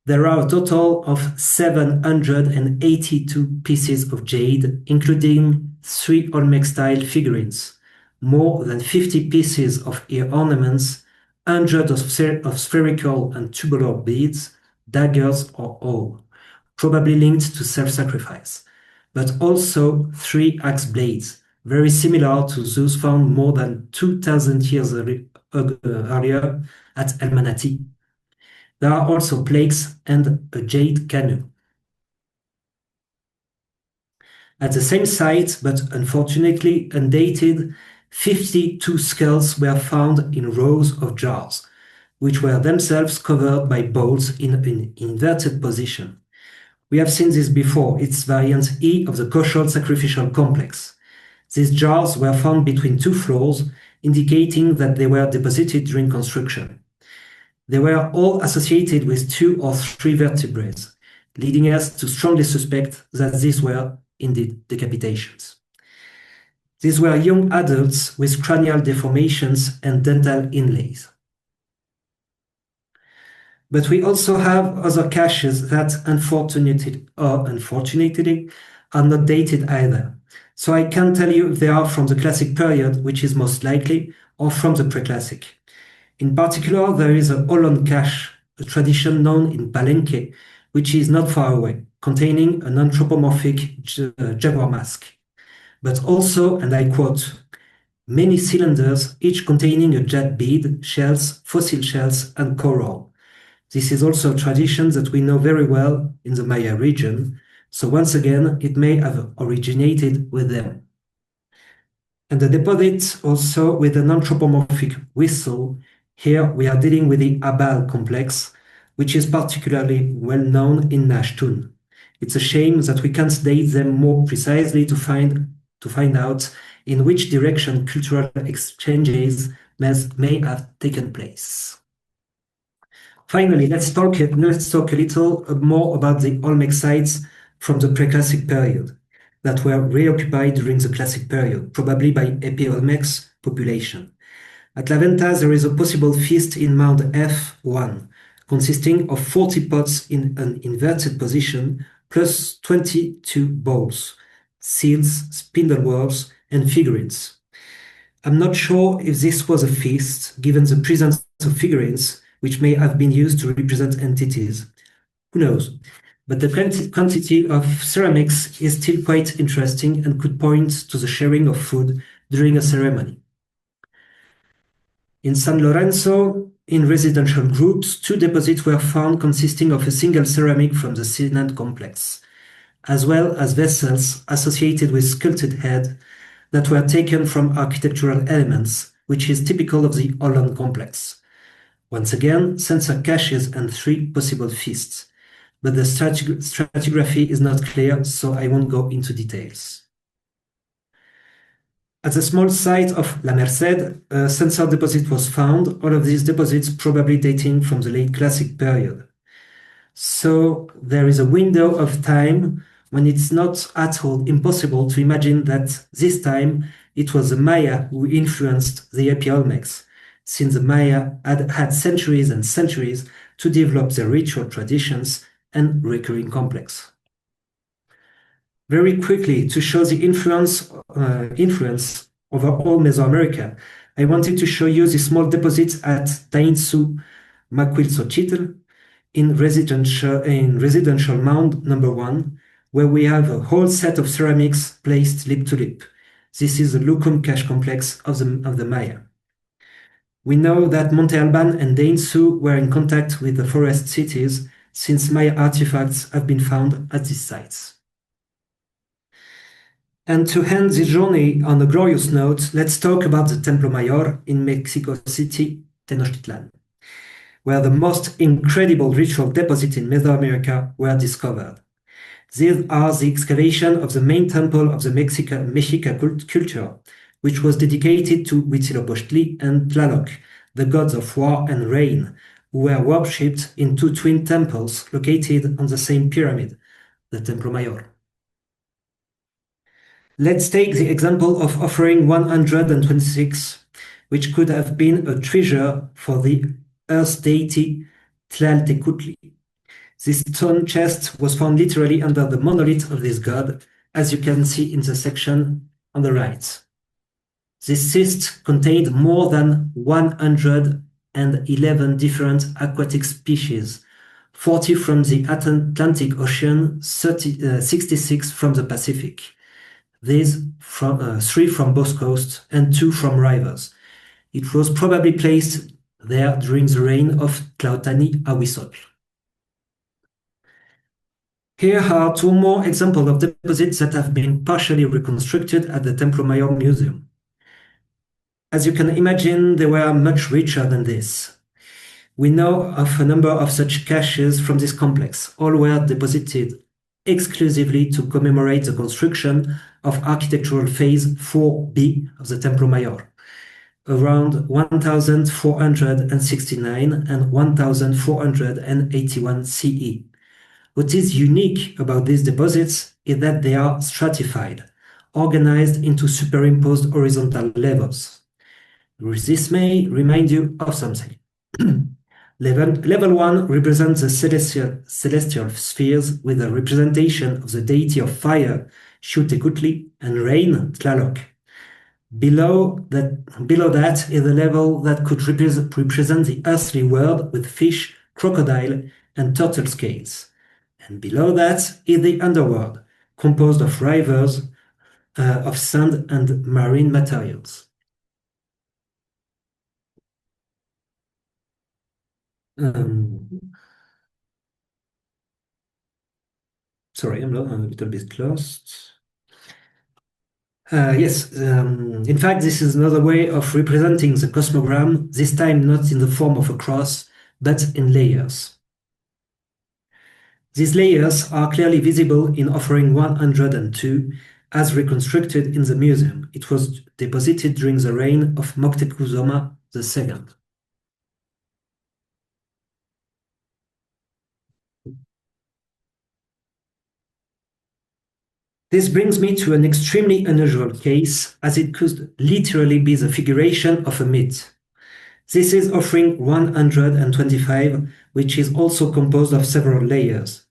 There are a total of 782 pieces of jade, including 3 Olmec-style figurines, more than 50 pieces of ear ornaments, hundreds of spherical and tubular beads, daggers or all. probably linked to self-sacrifice, but also 3 axe blades, very similar to those found more than 2,000 years earlier at El Manati. There are also plaques and a jade canoe. At the same site, but unfortunately undated, 52 skulls were found in rows of jars, which were themselves covered by bowls in an inverted position. We have seen this before, it's variant E of the kosher sacrificial complex. These jars were found between 2 floors, indicating that they were deposited during construction. They were all associated with 2 or 3 vertebrae, leading us to strongly suspect that these were indeed decapitations. These were young adults with cranial deformations and dental inlays. But we also have other caches that unfortunately are not dated either. So I can't tell you if they are from the classic period, which is most likely, or from the pre-classic. In particular, there is a Holland cache, a tradition known in Palenque, which is not far away, containing an anthropomorphic jaguar mask. But also, and I quote, many cylinders, each containing a jade bead, shells, fossil shells, and coral. This is also a tradition that we know very well in the Maya region, so once again, it may have originated with them. And the deposit also with an anthropomorphic whistle. Here we are dealing with the Abal complex, which is particularly well known in Naachtun. It's a shame that we can't date them more precisely to find out in which direction cultural exchanges may have taken place. Finally, let's talk a little more about the Olmec sites from the pre-classic period that were reoccupied during the classic period, probably by Epi-Olmec's population. At La Venta, there is a possible feast in Mound F1, consisting of 40 pots in an inverted position, plus 22 bowls, seals, spindleworms, and figurines. I'm not sure if this was a feast, given the presence of figurines, which may have been used to represent entities. Who knows? But the quantity of ceramics is still quite interesting and could point to the sharing of food during a ceremony. In San Lorenzo, in residential groups, 2 deposits were found consisting of a single ceramic from the Sinan complex, as well as vessels associated with sculpted head that were taken from architectural elements, which is typical of the Holland complex. Once again, sensor caches and 3 possible feasts, but the stratigraphy is not clear, so I won't go into details. At the small site of La Merced, a sensor deposit was found, all of these deposits probably dating from the late classic period. So there is a window of time when it's not at all impossible to imagine that this time it was the Maya who influenced the Epi-Olmecs, since the Maya had centuries and centuries to develop their ritual traditions and recurring complex. Very quickly, to show the influence over all Mesoamerica, I wanted to show you the small deposits at Tainsu Macuilxochitl in residential mound number 1, where we have a whole set of ceramics placed lip to lip. This is the Lucum cache complex of the Maya. We know that Monte Alban and Dainsu were in contact with the forest cities, since Maya artifacts have been found at these sites. And to end this journey on a glorious note, let's talk about the Templo Mayor in Mexico City, Tenochtitlan, where the most incredible ritual deposits in Mesoamerica were discovered. These are the excavation of the main temple of the Mexica culture, which was dedicated to Huitzilopochtli and Tlaloc, the gods of war and rain, who were worshipped in 2 twin temples located on the same pyramid, the Templo Mayor. Let's take the example of offering 126, which could have been a treasure for the earth deity Tlaltecutli. This stone chest was found literally under the monolith of this god, as you can see in the section on the right. This cist contained more than 111 different aquatic species, 40 from the Atlantic Ocean, 66 from the Pacific. These 3 from both coasts and 2 from rivers. It was probably placed there during the reign of Tlaotani Ahuizotl. Here are 2 more examples of deposits that have been partially reconstructed at the Templo Mayor Museum. As you can imagine, they were much richer than this. We know of a number of such caches from this complex. All were deposited exclusively to commemorate the construction of architectural phase 4B of the Templo Mayor, around 1469 and 1481 CE. What is unique about these deposits is that they are stratified, organized into superimposed horizontal levels. This may remind you of something. Level 1 represents the celestial spheres with a representation of the deity of fire, Xiuhtecuhtli, and rain, Tlaloc. Below that is a level that could represent the earthly world with fish, crocodile, and turtle scales. And below that is the underworld, composed of rivers of sand and marine materials. Sorry, I'm a little bit lost. Yes, in fact, this is another way of representing the cosmogram, this time not in the form of a cross, but in layers. These layers are clearly visible in offering 102, as reconstructed in the museum. It was deposited during the reign of Moctezuma II. This brings me to an extremely unusual case, as it could literally be the figuration of a myth. This is offering 125, which is also composed of several layers.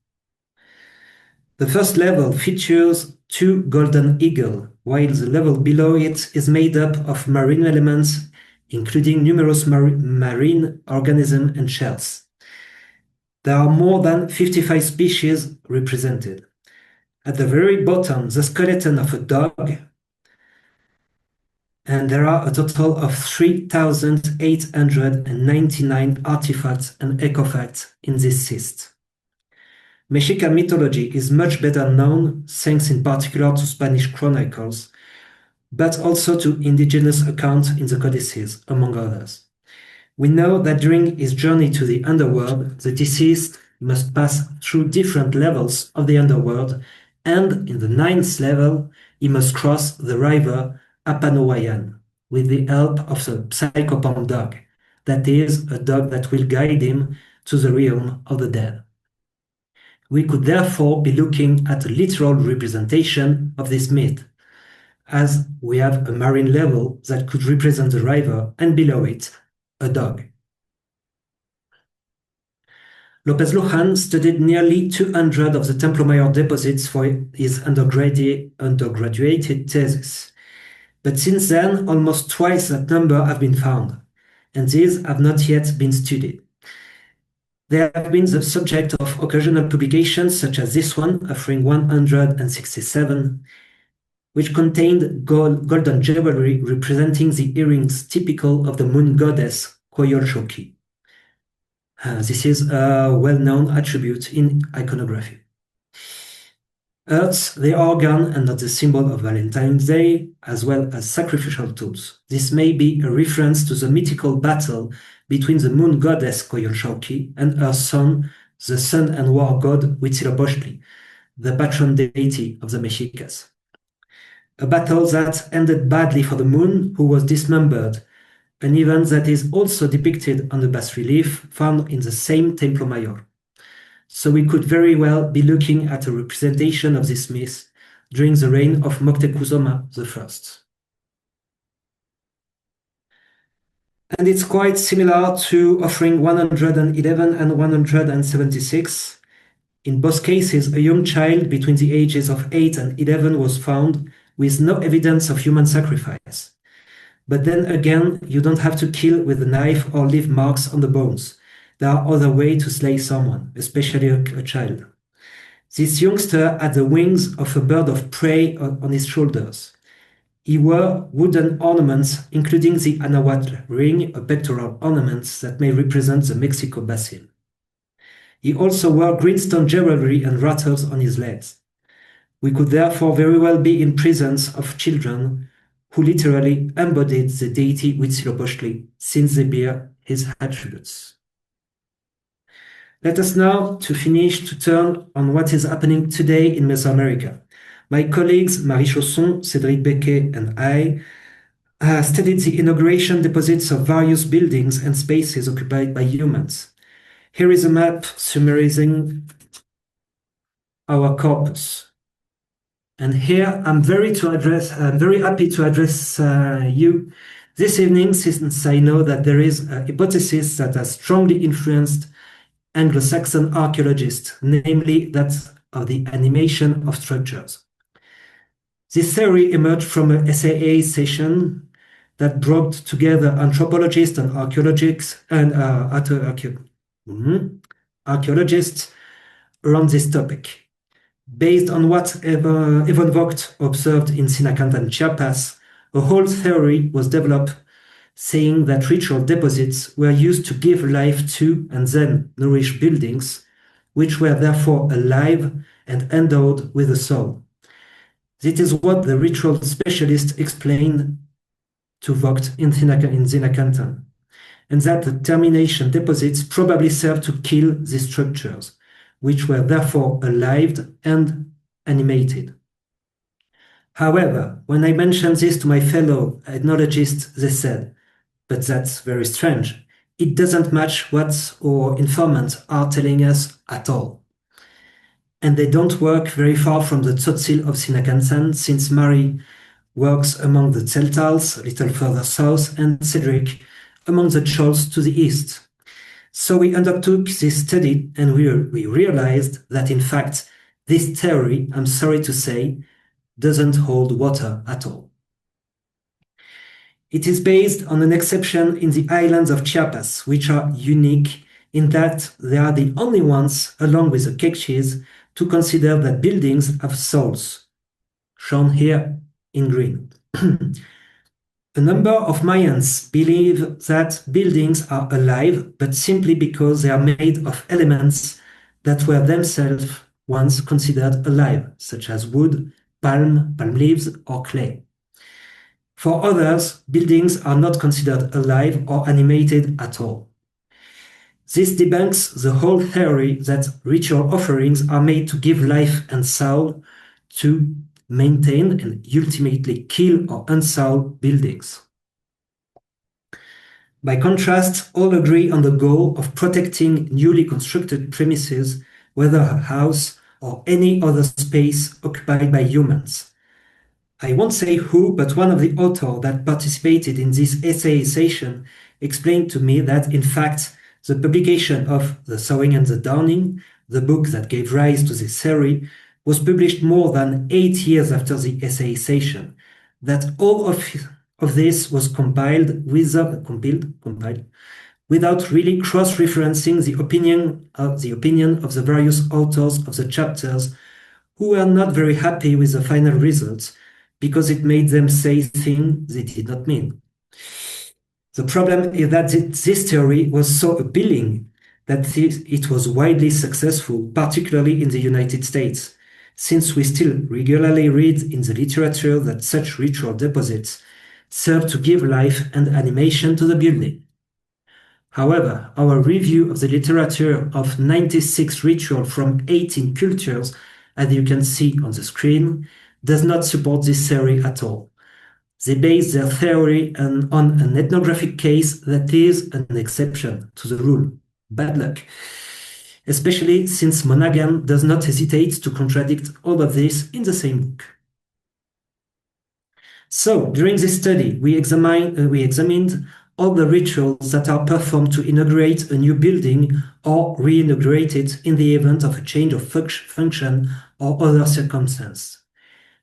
The first level features 2 golden eagles, while the level below it is made up of marine elements, including numerous marine organisms and shells. There are more than 55 species represented. At the very bottom, the skeleton of a dog, and there are a total of 3,899 artifacts and ecofacts in this cyst. Mexican mythology is much better known, thanks in particular to Spanish chronicles, but also to indigenous accounts in the codices, among others. We know that during his journey to the underworld, the deceased must pass through different levels of the underworld, and in the 9th level, he must cross the river Apanowayan with the help of the psychopomp dog, that is, a dog that will guide him to the realm of the dead. We could therefore be looking at a literal representation of this myth, as we have a marine level that could represent the river, and below it, a dog. López Luján studied nearly 200 of the Templo Mayor deposits for his undergraduate thesis. But since then, almost twice that number have been found, and these have not yet been studied. They have been the subject of occasional publications such as this one, offering 167, which contained golden jewelry representing the earrings typical of the moon goddess Coyolxauhqui. This is a well-known attribute in iconography. Earths, the organ and not the symbol of Valentine's Day, as well as sacrificial tools. This may be a reference to the mythical battle between the moon goddess Coyolxauhqui and her son, the sun and war god Huitzilopochtli, the patron deity of the Mexicas. A battle that ended badly for the moon, who was dismembered, an event that is also depicted on the bas-relief found in the same Templo Mayor. So we could very well be looking at a representation of this myth during the reign of Moctezuma I. And it's quite similar to offering 111 and 176. In both cases, a young child between the ages of 8 and 11 was found with no evidence of human sacrifice. But then again, you don't have to kill with a knife or leave marks on the bones. there are other ways to slay someone, especially a child. This youngster had the wings of a bird of prey on his shoulders. He wore wooden ornaments, including the Anahuatl ring, a pectoral ornament that may represent the Mexico basin. He also wore greenstone jewelry and rattles on his legs. We could therefore very well be in presence of children who literally embodied the deity Huitzilopochtli, since they bear his attributes. Let us now, to finish, to turn on what is happening today in Mesoamerica. My colleagues Marie Chausson, Cédric Becquet, and I studied the inauguration deposits of various buildings and spaces occupied by humans. Here is a map summarizing our corpus. And here I'm very happy to address you this evening, since I know that there is a hypothesis that has strongly influenced Anglo-Saxon archaeologists, namely that of the animation of structures. This theory emerged from a SAA session that brought together anthropologists and archaeologists around this topic. Based on what Evan Vogt observed in Sinacantan, Chiapas, a whole theory was developed saying that ritual deposits were used to give life to and then nourish buildings, which were therefore alive and endowed with a soul. This is what the ritual specialist explained to Vogt in Sinacantan, and that the termination deposits probably served to kill these structures, which were therefore alive and animated. However, when I mentioned this to my fellow ethnologists, they said, "But that's very strange. It doesn't match what our informants are telling us at all." And they don't work very far from the Tzotzil of Sinacantan, since Marie works among the Tzeltals, a little further south, and Cedric among the Chols to the east. So we undertook this study, and we realized that, in fact, this theory, I'm sorry to say, doesn't hold water at all. It is based on an exception in the islands of Chiapas, which are unique in that they are the only ones, along with the Kekchis, to consider that buildings have souls, shown here in green. A number of Mayans believe that buildings are alive, but simply because they are made of elements that were themselves once considered alive, such as wood, palm leaves, or clay. For others, buildings are not considered alive or animated at all. This debunks the whole theory that ritual offerings are made to give life and soul to maintain and ultimately kill or unsoul buildings. By contrast, all agree on the goal of protecting newly constructed premises, whether a house or any other space occupied by humans. I won't say who, but one of the authors that participated in this essay session explained to me that, in fact, the publication of The Sowing and the Downing, the book that gave rise to this theory, was published more than 8 years after the essay session, that all of this was compiled without really cross-referencing the opinion of the various authors of the chapters, who were not very happy with the final results because it made them say things they did not mean. The problem is that this theory was so appealing that it was widely successful, particularly in the United States, since we still regularly read in the literature that such ritual deposits serve to give life and animation to the building. However, our review of the literature of 96 rituals from 18 cultures, as you can see on the screen, does not support this theory at all. They base their theory on an ethnographic case that is an exception to the rule. Bad luck. Especially since Monaghan does not hesitate to contradict all of this in the same book. So, during this study, we examined all the rituals that are performed to inaugurate a new building or re-inaugurate it in the event of a change of function or other circumstance.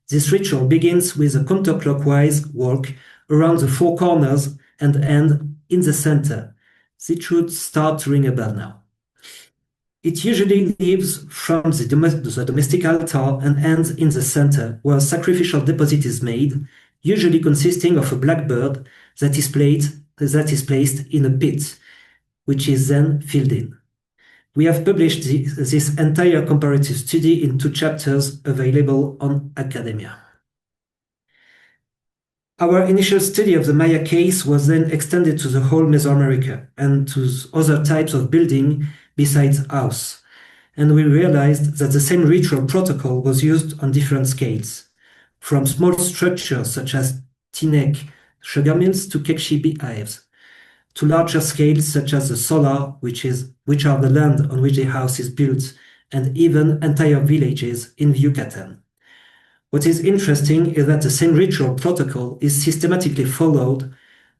This ritual begins with a counterclockwise walk around the four corners and end in the center. It should start to ring a bell now. It usually lives from the domestic altar and ends in the center, where a sacrificial deposit is made, usually consisting of a black bird that is placed in a pit, which is then filled in. We have published this entire comparative study in 2 chapters available on academia. Our initial study of the Maya case was then extended to the whole Mesoamerica and to other types of building besides house, and we realized that the same ritual protocol was used on different scales, from small structures such as Tinek sugar mills to Kekshi beehives, to larger scales such as the solar, which are the land on which the house is built, and even entire villages in Yucatan. What is interesting is that the same ritual protocol is systematically followed,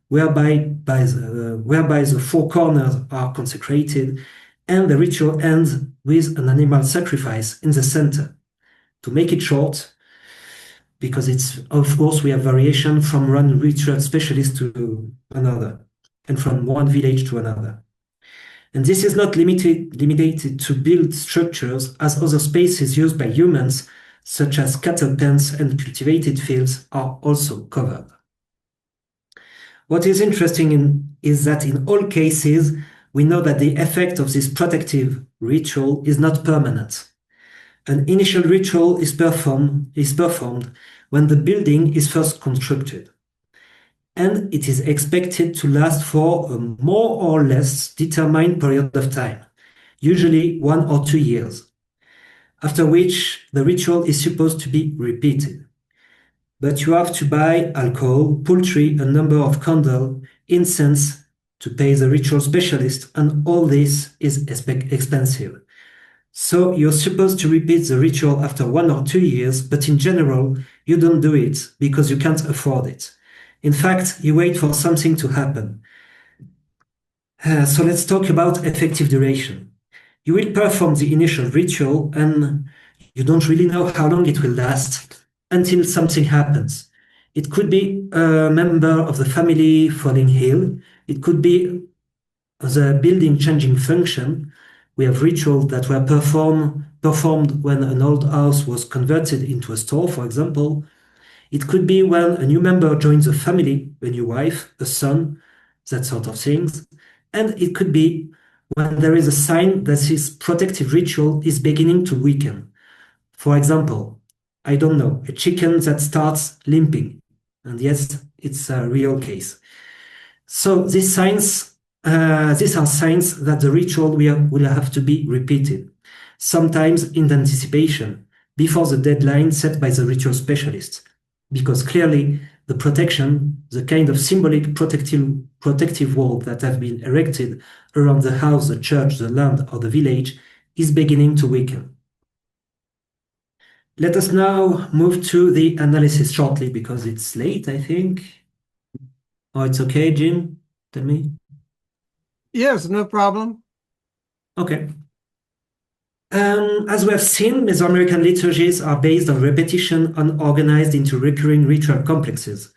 whereby the 4 corners are consecrated, and the ritual ends with an animal sacrifice in the center. To make it short, because of course we have variation from one ritual specialist to another, and from one village to another. And this is not limited to built structures, as other spaces used by humans, such as cattle pens and cultivated fields, are also covered. What is interesting is that in all cases, we know that the effect of this protective ritual is not permanent. An initial ritual is performed when the building is first constructed, and it is expected to last for a more or less determined period of time, usually 1 or 2 years, after which the ritual is supposed to be repeated. But you have to buy alcohol, poultry, a number of candles, incense to pay the ritual specialist, and all this is expensive. So you're supposed to repeat the ritual after 1 or 2 years, but in general, you don't do it because you can't afford it. In fact, you wait for something to happen. So let's talk about effective duration. You will perform the initial ritual and you don't really know how long it will last until something happens. It could be a member of the family falling ill. It could be the building changing function. We have rituals that were performed when an old house was converted into a store, for example. It could be when a new member joins the family, a new wife, a son, that sort of things. And it could be when there is a sign that this protective ritual is beginning to weaken. For example, I don't know, a chicken that starts limping. And yes, it's a real case. So these are signs that the ritual will have to be repeated, sometimes in anticipation, before the deadline set by the ritual specialist, because clearly the protection, the kind of symbolic protective wall that have been erected around the house, the church, the land, or the village is beginning to weaken. Let us now move to the analysis shortly because it's late, I think. Oh, it's okay, Jim? Tell me. Yes, no problem. Okay. As we have seen, Mesoamerican liturgies are based on repetition and organized into recurring ritual complexes.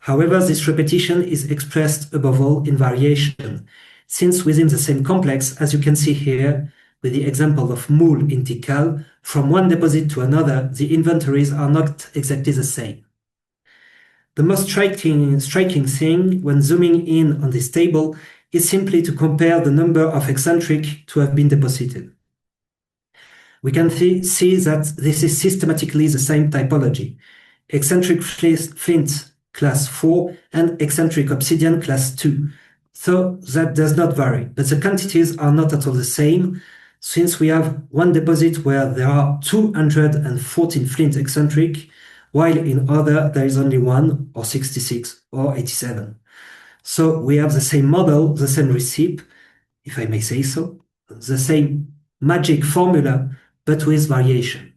However, this repetition is expressed above all in variation, since within the same complex, as you can see here, with the example of Moul in Tikal, from one deposit to another, the inventories are not exactly the same. The most striking thing when zooming in on this table is simply to compare the number of eccentric to have been deposited. We can see that this is systematically the same typology. Eccentric flint class 4 and eccentric obsidian class 2. So that does not vary, but the quantities are not at all the same, since we have one deposit where there are 214 flint eccentric, while in other there is only 1 or 66 or 87. So we have the same model, the same recipe, if I may say so, the same magic formula, but with variation.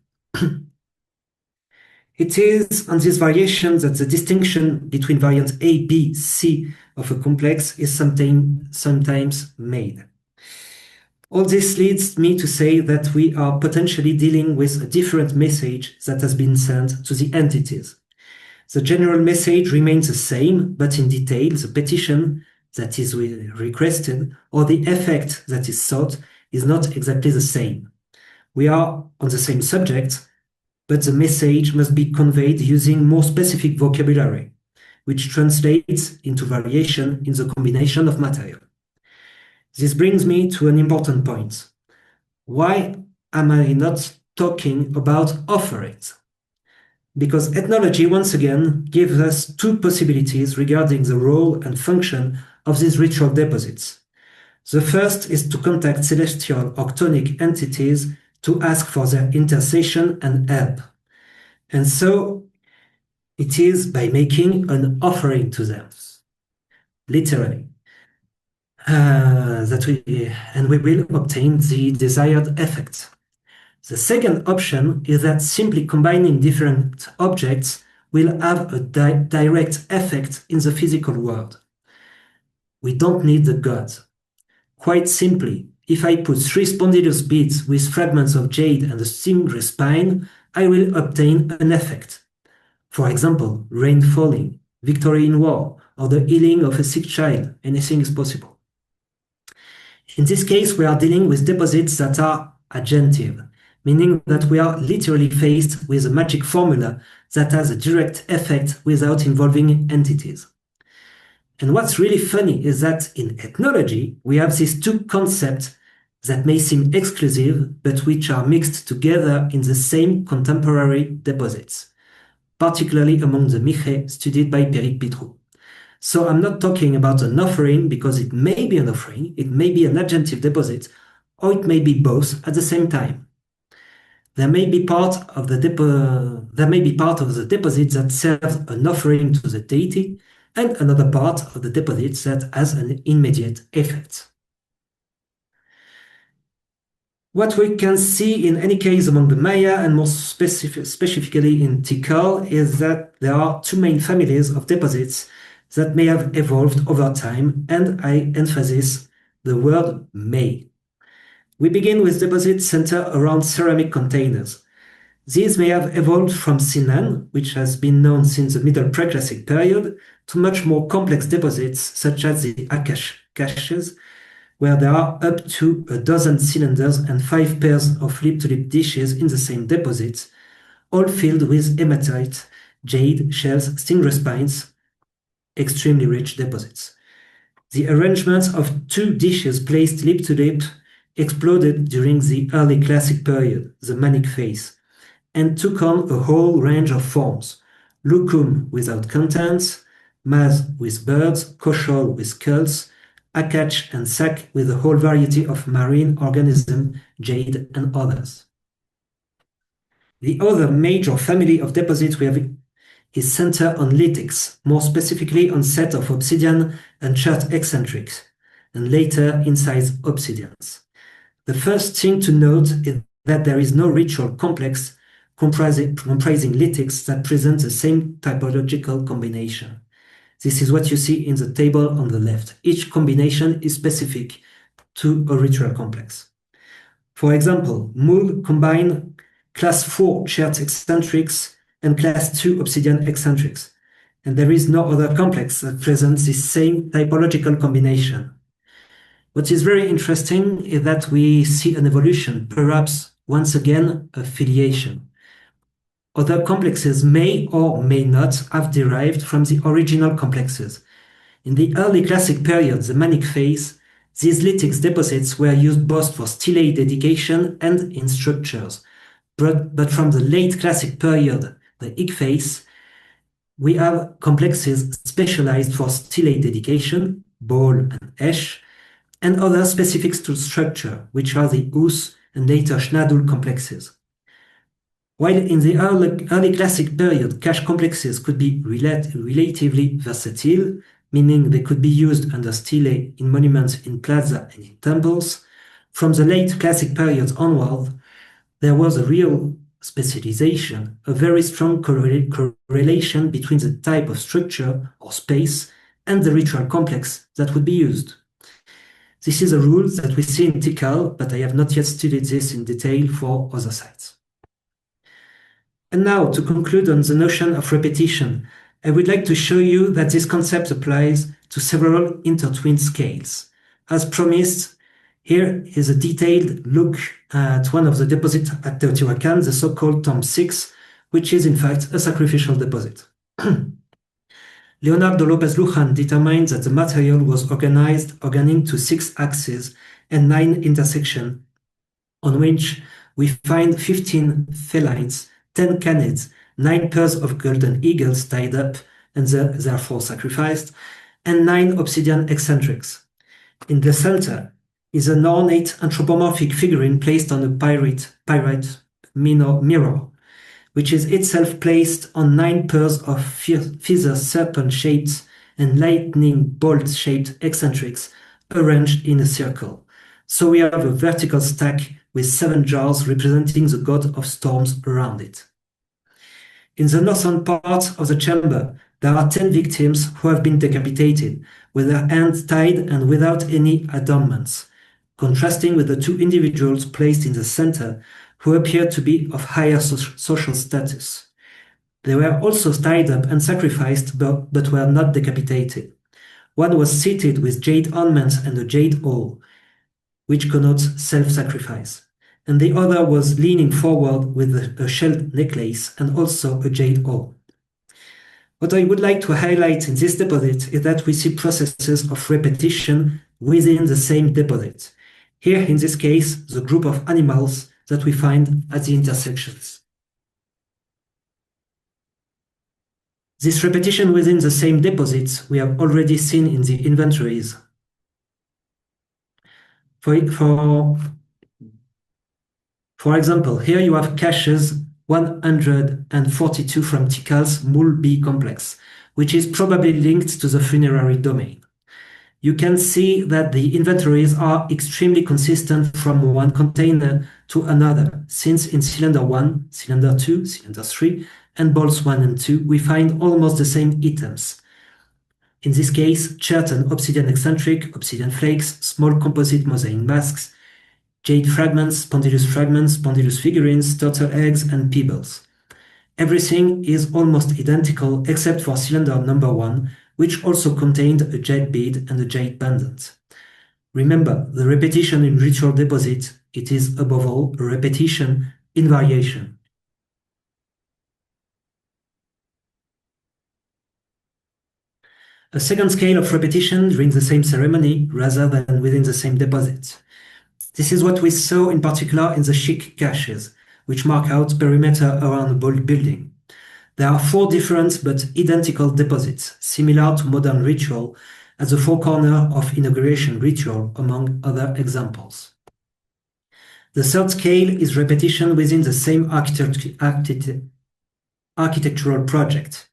It is on this variation that the distinction between variant A, B, C of a complex is sometimes made. All this leads me to say that we are potentially dealing with a different message that has been sent to the entities. The general message remains the same, but in detail, the petition that is requested or the effect that is sought is not exactly the same. We are on the same subject, but the message must be conveyed using more specific vocabulary, which translates into variation in the combination of material. This brings me to an important point. Why am I not talking about offerings? Because ethnology, once again, gives us two possibilities regarding the role and function of these ritual deposits. The first is to contact celestial or chthonic entities to ask for their intercession and help. And so it is by making an offering to them, literally, and we will obtain the desired effect. The second option is that simply combining different objects will have a direct effect in the physical world. We don't need the gods. Quite simply, if I put 3 spondylus beads with fragments of jade and a single spine, I will obtain an effect. For example, rain falling, victory in war, or the healing of a sick child. Anything is possible. In this case, we are dealing with deposits that are agentive, meaning that we are literally faced with a magic formula that has a direct effect without involving entities. And what's really funny is that in ethnology, we have these two concepts that may seem exclusive, but which are mixed together in the same contemporary deposits, particularly among the Miche studied by Péric Pitrou. So I'm not talking about an offering because it may be an offering, it may be an agentive deposit, or it may be both at the same time. There may be part of the deposit that serves an offering to the deity, and another part of the deposit that has an immediate effect. What we can see in any case among the Maya, and more specifically in Tikal, is that there are two main families of deposits that may have evolved over time, and I emphasize the word may. We begin with deposits centered around ceramic containers. These may have evolved from Sinan, which has been known since the Middle Preclassic period, to much more complex deposits such as the Akash caches, where there are up to a dozen cylinders and 5 pairs of lip-to-lip dishes in the same deposit, all filled with hematite, jade, shells, stingray spines, extremely rich deposits. The arrangements of 2 dishes placed lip-to-lip exploded during the early classic period, the Manic phase, and took on a whole range of forms: lukum without contents, maz with birds, koshol with skulls, akach and sak with a whole variety of marine organisms, jade and others. The other major family of deposits we have is centered on lithics, more specifically on set of obsidian and chert eccentrics, and later incised obsidians. The first thing to note is that there is no ritual complex comprising lithics that present the same typological combination. This is what you see in the table on the left. Each combination is specific to a ritual complex. For example, Mul combine class 4 chert eccentrics and class 2 obsidian eccentrics, and there is no other complex that presents the same typological combination. What is very interesting is that we see an evolution, perhaps once again a filiation. Other complexes may or may not have derived from the original complexes. In the early classic period, the Manic phase, these lithics deposits were used both for stelae dedication and in structures. But from the late classic period, the Ik phase, we have complexes specialized for stelae dedication, bol and esh, and other specifics to structure, which are the Us and later Schnadul complexes. While in the early classic period, cache complexes could be relatively versatile, meaning they could be used under stelae in monuments in plaza and in temples, from the late classic periods onward, there was a real specialization, a very strong correlation between the type of structure or space and the ritual complex that would be used. This is a rule that we see in Tikal, but I have not yet studied this in detail for other sites. And now, to conclude on the notion of repetition, I would like to show you that this concept applies to several intertwined scales. As promised, here is a detailed look at one of the deposits at Teotihuacan, the so-called Tomb 6, which is in fact a sacrificial deposit. Leonardo Lopez Lujan determined that the material was organized to 6 axes and 9 intersections, on which we find 15 felines, 10 canids, 9 pairs of golden eagles tied up and therefore sacrificed, and 9 obsidian eccentrics. In the center is an ornate anthropomorphic figurine placed on a pyrite mirror, which is itself placed on 9 pairs of feather serpent-shaped and lightning bolt-shaped eccentrics arranged in a circle. So we have a vertical stack with 7 jars representing the god of storms around it. In the northern part of the chamber, there are 10 victims who have been decapitated, with their hands tied and without any adornments, contrasting with the 2 individuals placed in the center who appeared to be of higher social status. They were also tied up and sacrificed, but were not decapitated. One was seated with jade ornaments and a jade oar, which connotes self-sacrifice, and the other was leaning forward with a shelled necklace and also a jade oar. What I would like to highlight in this deposit is that we see processes of repetition within the same deposit. Here, in this case, the group of animals that we find at the intersections. This repetition within the same deposits we have already seen in the inventories. For example, here you have caches 142 from Tikal's Moul-B complex, which is probably linked to the funerary domain. You can see that the inventories are extremely consistent from one container to another, since in cylinder 1, cylinder 2, cylinder 3, and balls 1 and 2, we find almost the same items. In this case, chert and obsidian eccentric, obsidian flakes, small composite mosaic masks, jade fragments, spondylus figurines, turtle eggs, and pebbles. Everything is almost identical except for cylinder number 1, which also contained a jade bead and a jade pendant. Remember, the repetition in ritual deposit, it is above all a repetition in variation. A second scale of repetition during the same ceremony rather than within the same deposit. This is what we saw in particular in the chic caches, which mark out perimeter around a bold building. There are 4 different but identical deposits, similar to modern ritual at the 4 corners of inauguration ritual, among other examples. The third scale is repetition within the same architectural project.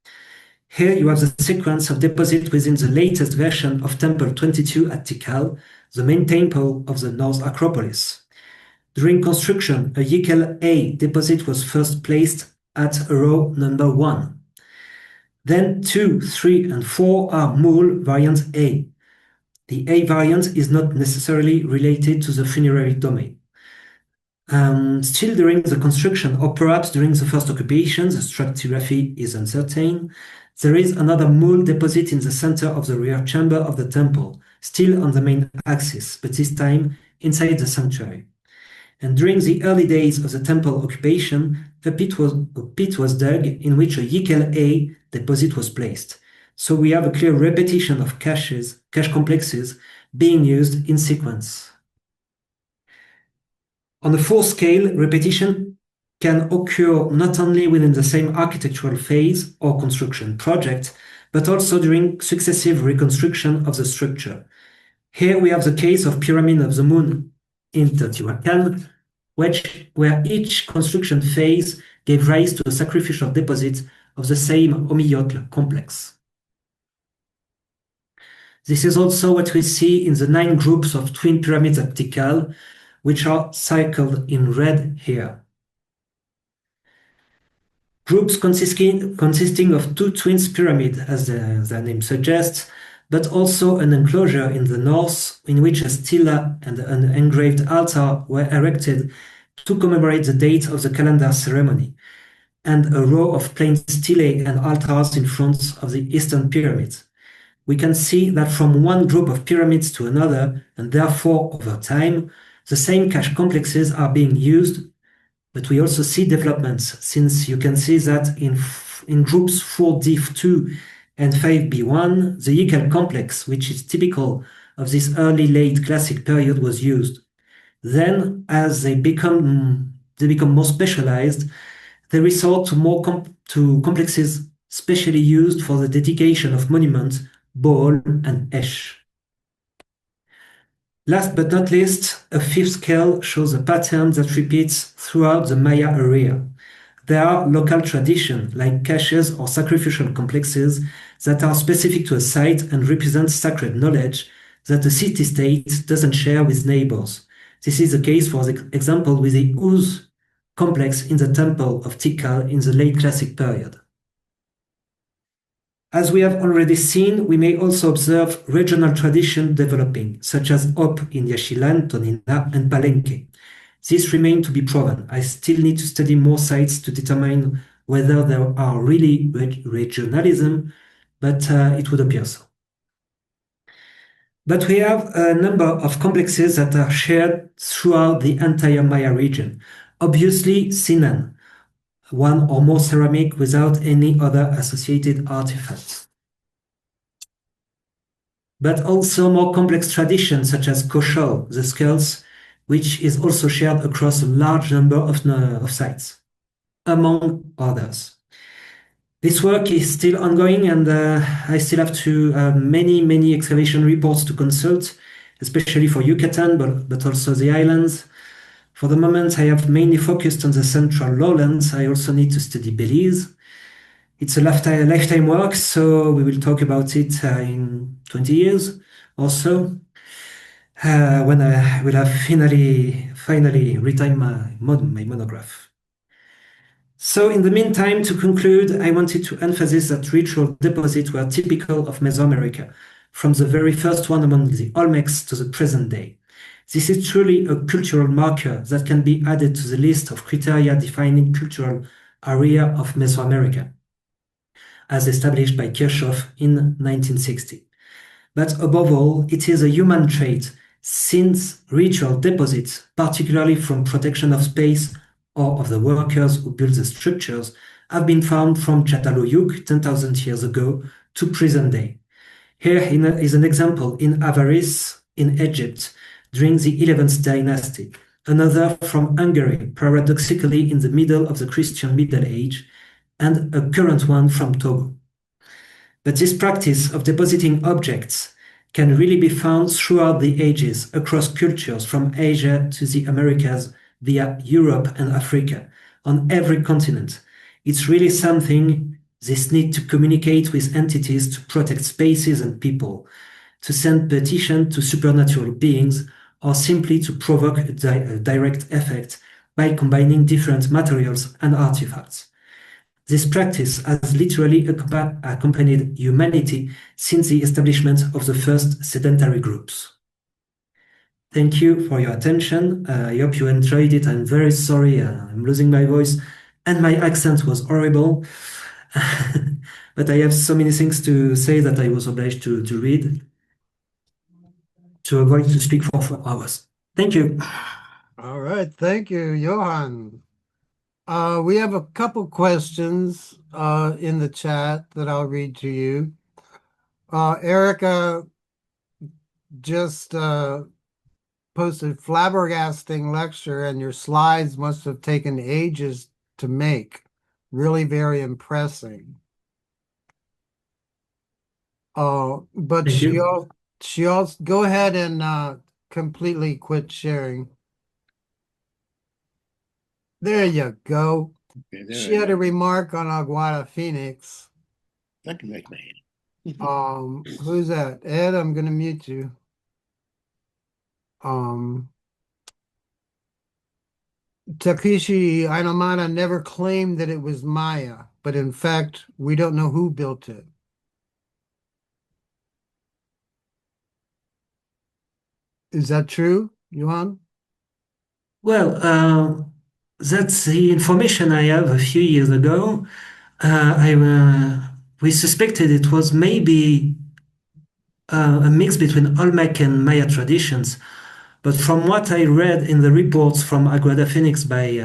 Here you have the sequence of deposit within the latest version of Temple 22 at Tikal, the main temple of the North Acropolis. During construction, a Yikel A deposit was first placed at row number 1. Then 2, 3, and 4 are Moul variant A. The A variant is not necessarily related to the funerary domain. Still during the construction, or perhaps during the first occupation, the stratigraphy is uncertain, there is another Moul deposit in the center of the rear chamber of the temple, still on the main axis, but this time inside the sanctuary. And during the early days of the temple occupation, a pit was dug in which a Yikel A deposit was placed. So we have a clear repetition of cache complexes being used in sequence. On a 4th scale, repetition can occur not only within the same architectural phase or construction project, but also during successive reconstruction of the structure. Here we have the case of Pyramid of the Moon in Teotihuacan, where each construction phase gave rise to a sacrificial deposit of the same Omiotl complex. This is also what we see in the 9 groups of twin pyramids at Tikal, which are circled in red here. Groups consisting of 2 twin pyramids, as their name suggests, but also an enclosure in the north in which a stela and an engraved altar were erected to commemorate the date of the calendar ceremony, and a row of plain stelae and altars in front of the eastern pyramids. we can see that from one group of pyramids to another, and therefore over time, the same cache complexes are being used, but we also see developments, since you can see that in groups 4D2 and 5B1, the Tikal complex, which is typical of this early late classic period, was used. Then, as they become more specialized, they resort to complexes specially used for the dedication of monuments, ball and esh. Last but not least, a fifth scale shows a pattern that repeats throughout the Maya area. There are local traditions, like caches or sacrificial complexes, that are specific to a site and represent sacred knowledge that the city-state doesn't share with neighbors. This is the case, for example, with the Uz complex in the temple of Tikal in the late classic period. As we have already seen, we may also observe regional tradition developing, such as Op in Yaxchilán, Tonina, and Palenque. This remains to be proven. I still need to study more sites to determine whether there are really regionalism, but it would appear so. But we have a number of complexes that are shared throughout the entire Maya region. Obviously, Sinan, one or more ceramic without any other associated artifacts. But also more complex traditions such as Koshol, the skulls, which is also shared across a large number of sites, among others. This work is still ongoing, and I still have many excavation reports to consult, especially for Yucatan, but also the islands. For the moment, I have mainly focused on the central lowlands. I also need to study Belize. It's a lifetime work, so we will talk about it in 20 years or so, when I will have finally written my monograph. So in the meantime, to conclude, I wanted to emphasize that ritual deposits were typical of Mesoamerica, from the very first one among the Olmecs to the present day. This is truly a cultural marker that can be added to the list of criteria defining cultural area of Mesoamerica, as established by Kirchhoff in 1960. But above all, it is a human trait, since ritual deposits, particularly from protection of space or of the workers who built the structures, have been found from Çatalhöyük 10,000 years ago to present day. Here is an example in Avaris in Egypt during the 11th dynasty, another from Hungary, paradoxically in the middle of the Christian Middle Age, and a current one from Togo. But this practice of depositing objects can really be found throughout the ages across cultures from Asia to the Americas via Europe and Africa, on every continent. It's really something, this need to communicate with entities to protect spaces and people, to send petition to supernatural beings, or simply to provoke a direct effect by combining different materials and artifacts. This practice has literally accompanied humanity since the establishment of the first sedentary groups. Thank you for your attention. I hope you enjoyed it. I'm very sorry, I'm losing my voice, and my accent was horrible. But I have so many things to say that I was obliged to read to avoid to speak for 4 hours. Thank you. All right, thank you, Johann. We have a couple questions in the chat that I'll read to you. Erica just posted flabbergasting lecture, and your slides must have taken ages to make. Really very impressing. But she also go ahead and completely quit sharing. There you go. Okay, She had a remark on Aguada Phoenix. Thank you, man. Who's that? Ed, I'm gonna mute you. Takeshi Ainamada never claimed that it was Maya, but in fact, we don't know who built it. Is that true, Johann? Well, that's the information I have a few years ago. We suspected it was maybe a mix between Olmec and Maya traditions. But from what I read in the reports from Aguada Phoenix by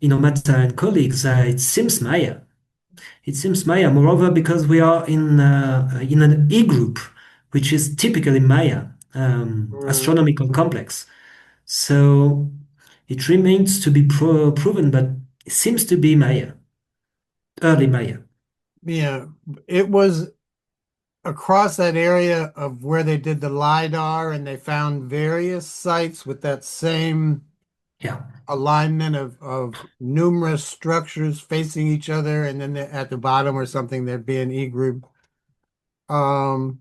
Mata and colleagues, it seems Maya. It seems Maya, moreover, because we are in an E group, which is typically Maya, astronomical complex. So it remains to be proven, but it seems to be Maya, early Maya. Yeah, it was across that area of where they did the LiDAR, and they found various sites with that same Yeah. alignment of numerous structures facing each other, and then at the bottom or something there'd be an E group. And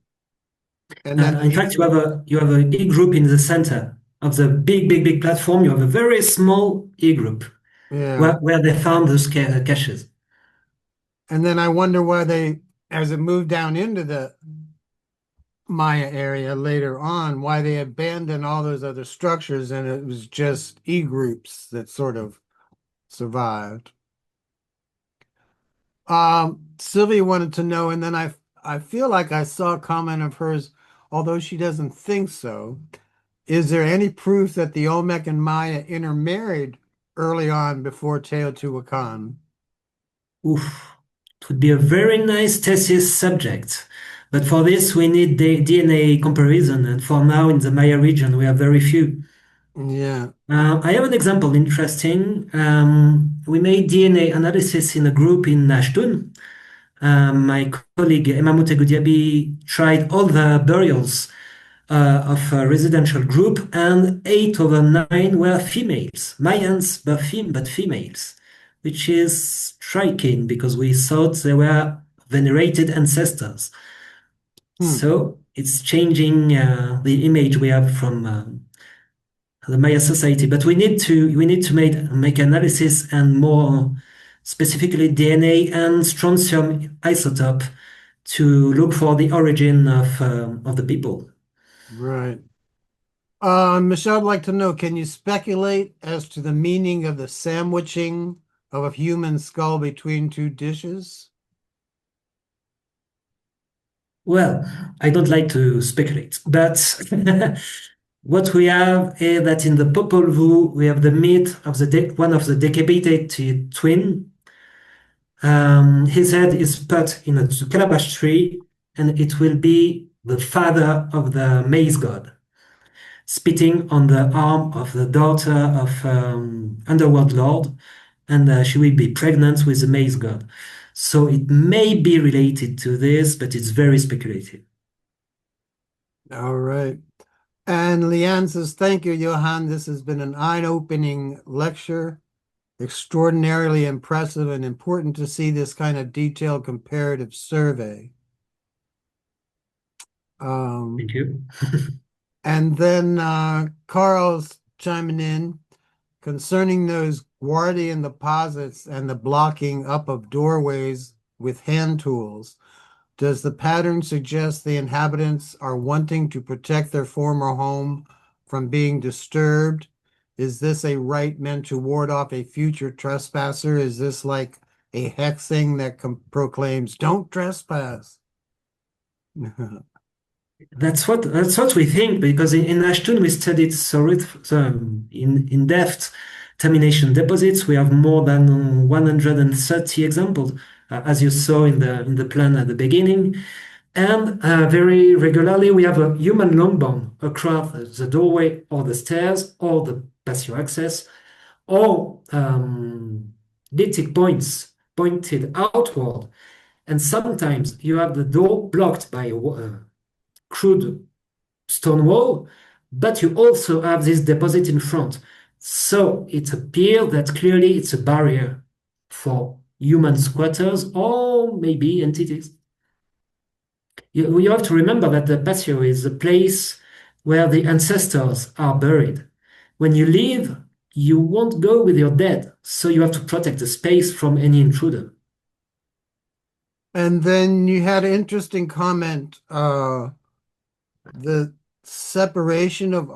then In fact, you have a E group in the center of the big platform. You have a very small E group yeah, where they found those caches. and then I wonder why they, as it moved down into the Maya area later on, why they abandoned all those other structures and it was just E groups that sort of survived. Sylvia wanted to know, and then I feel like I saw a comment of hers, although she doesn't think so. Is there any proof that the Olmec and Maya intermarried early on before Teotihuacan? Oof. It would be a very nice thesis subject. But for this, we need the DNA comparison. And for now, in the Maya region, we have very few. Yeah. I have an example interesting. We made DNA analysis in a group in Naachtun. My colleague Emma Mutegudiaby tried all the burials of a residential group, and 8 over 9 were females, Mayans, but females, which is striking because we thought they were venerated ancestors. So it's changing the image we have from the Maya society. But we need to make analysis and more specifically DNA and strontium isotope to look for the origin of the people. Right. Michelle, I'd like to know, can you speculate as to the meaning of the sandwiching of a human skull between two dishes? Well, I don't like to speculate, but what we have is that in the Popol Vuh, we have the myth of one of the decapitated twin. His head is put in a calabash tree, and it will be the father of the maize god, spitting on the arm of the daughter of underworld lord, and she will be pregnant with the maize god. So it may be related to this, but it's very speculative. All right. And Leanne says, thank you, Johann. This has been an eye-opening lecture, extraordinarily impressive and important to see this kind of detailed comparative survey. Thank you. And then Carl's chiming in concerning those Guardian deposits and the blocking up of doorways with hand tools. Does the pattern suggest the inhabitants are wanting to protect their former home from being disturbed? Is this a right meant to ward off a future trespasser? Is this like a hexing that proclaims, don't trespass? That's what we think, because in Naachtun we studied in depth termination deposits. We have more than 130 examples, as you saw in the plan at the beginning. And very regularly we have a human long bone across the doorway or the stairs or the patio access, or lithic points pointed outward. And sometimes you have the door blocked by a crude stone wall, but you also have this deposit in front. So it appears that clearly it's a barrier for human squatters or maybe entities. You have to remember that the patio is the place where the ancestors are buried. When you leave, you won't go with your dead, so you have to protect the space from any intruder. And then you had an interesting comment, the separation of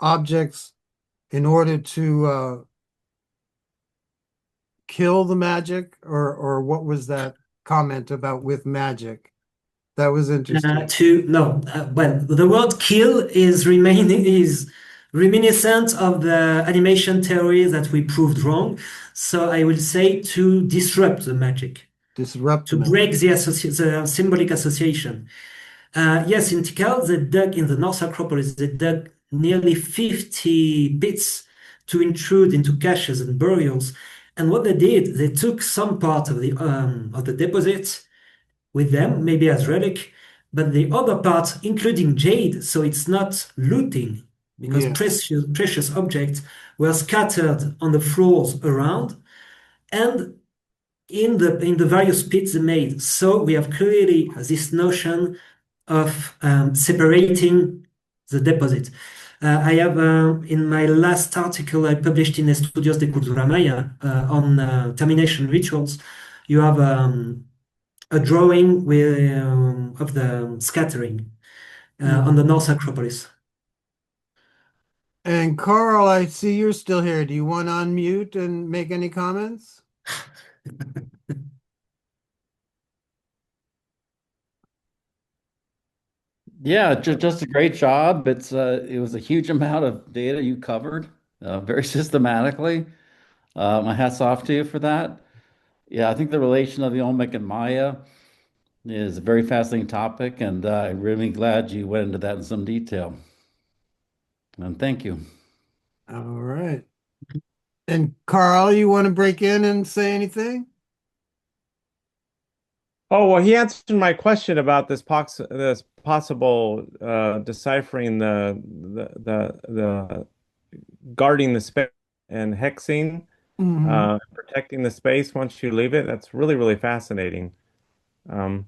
objects in order to kill the magic, or what was that comment about with magic? That was interesting. Well, the word kill is reminiscent of the animation theory that we proved wrong. So I will say to disrupt the magic, Disrupt to magic. break the symbolic association. Yes, in Tikal, they dug in the North Acropolis, they dug nearly 50 pits to intrude into caches and burials. And what they did, they took some part of the deposit with them, maybe as relic, but the other part, including jade, so it's not looting, because Yes. precious objects were scattered on the floors around and in the various pits they made. So we have clearly this notion of separating the deposit. I have in my last article I published in Estudios de Cultura Maya on termination rituals, you have a drawing of the scattering on the North Acropolis. And Carl, I see you're still here. Do you want to unmute and make any comments? Yeah, just a great job. It was a huge amount of data you covered very systematically. My hat's off to you for that. Yeah, I think the relation of the Olmec and Maya is a very fascinating topic, and I'm really glad you went into that in some detail. And thank you. All right. And Carl, you want to break in and say anything? Oh, well, he answered my question about this possible deciphering the guarding the space and hexing, protecting the space once you leave it. That's really, really fascinating. And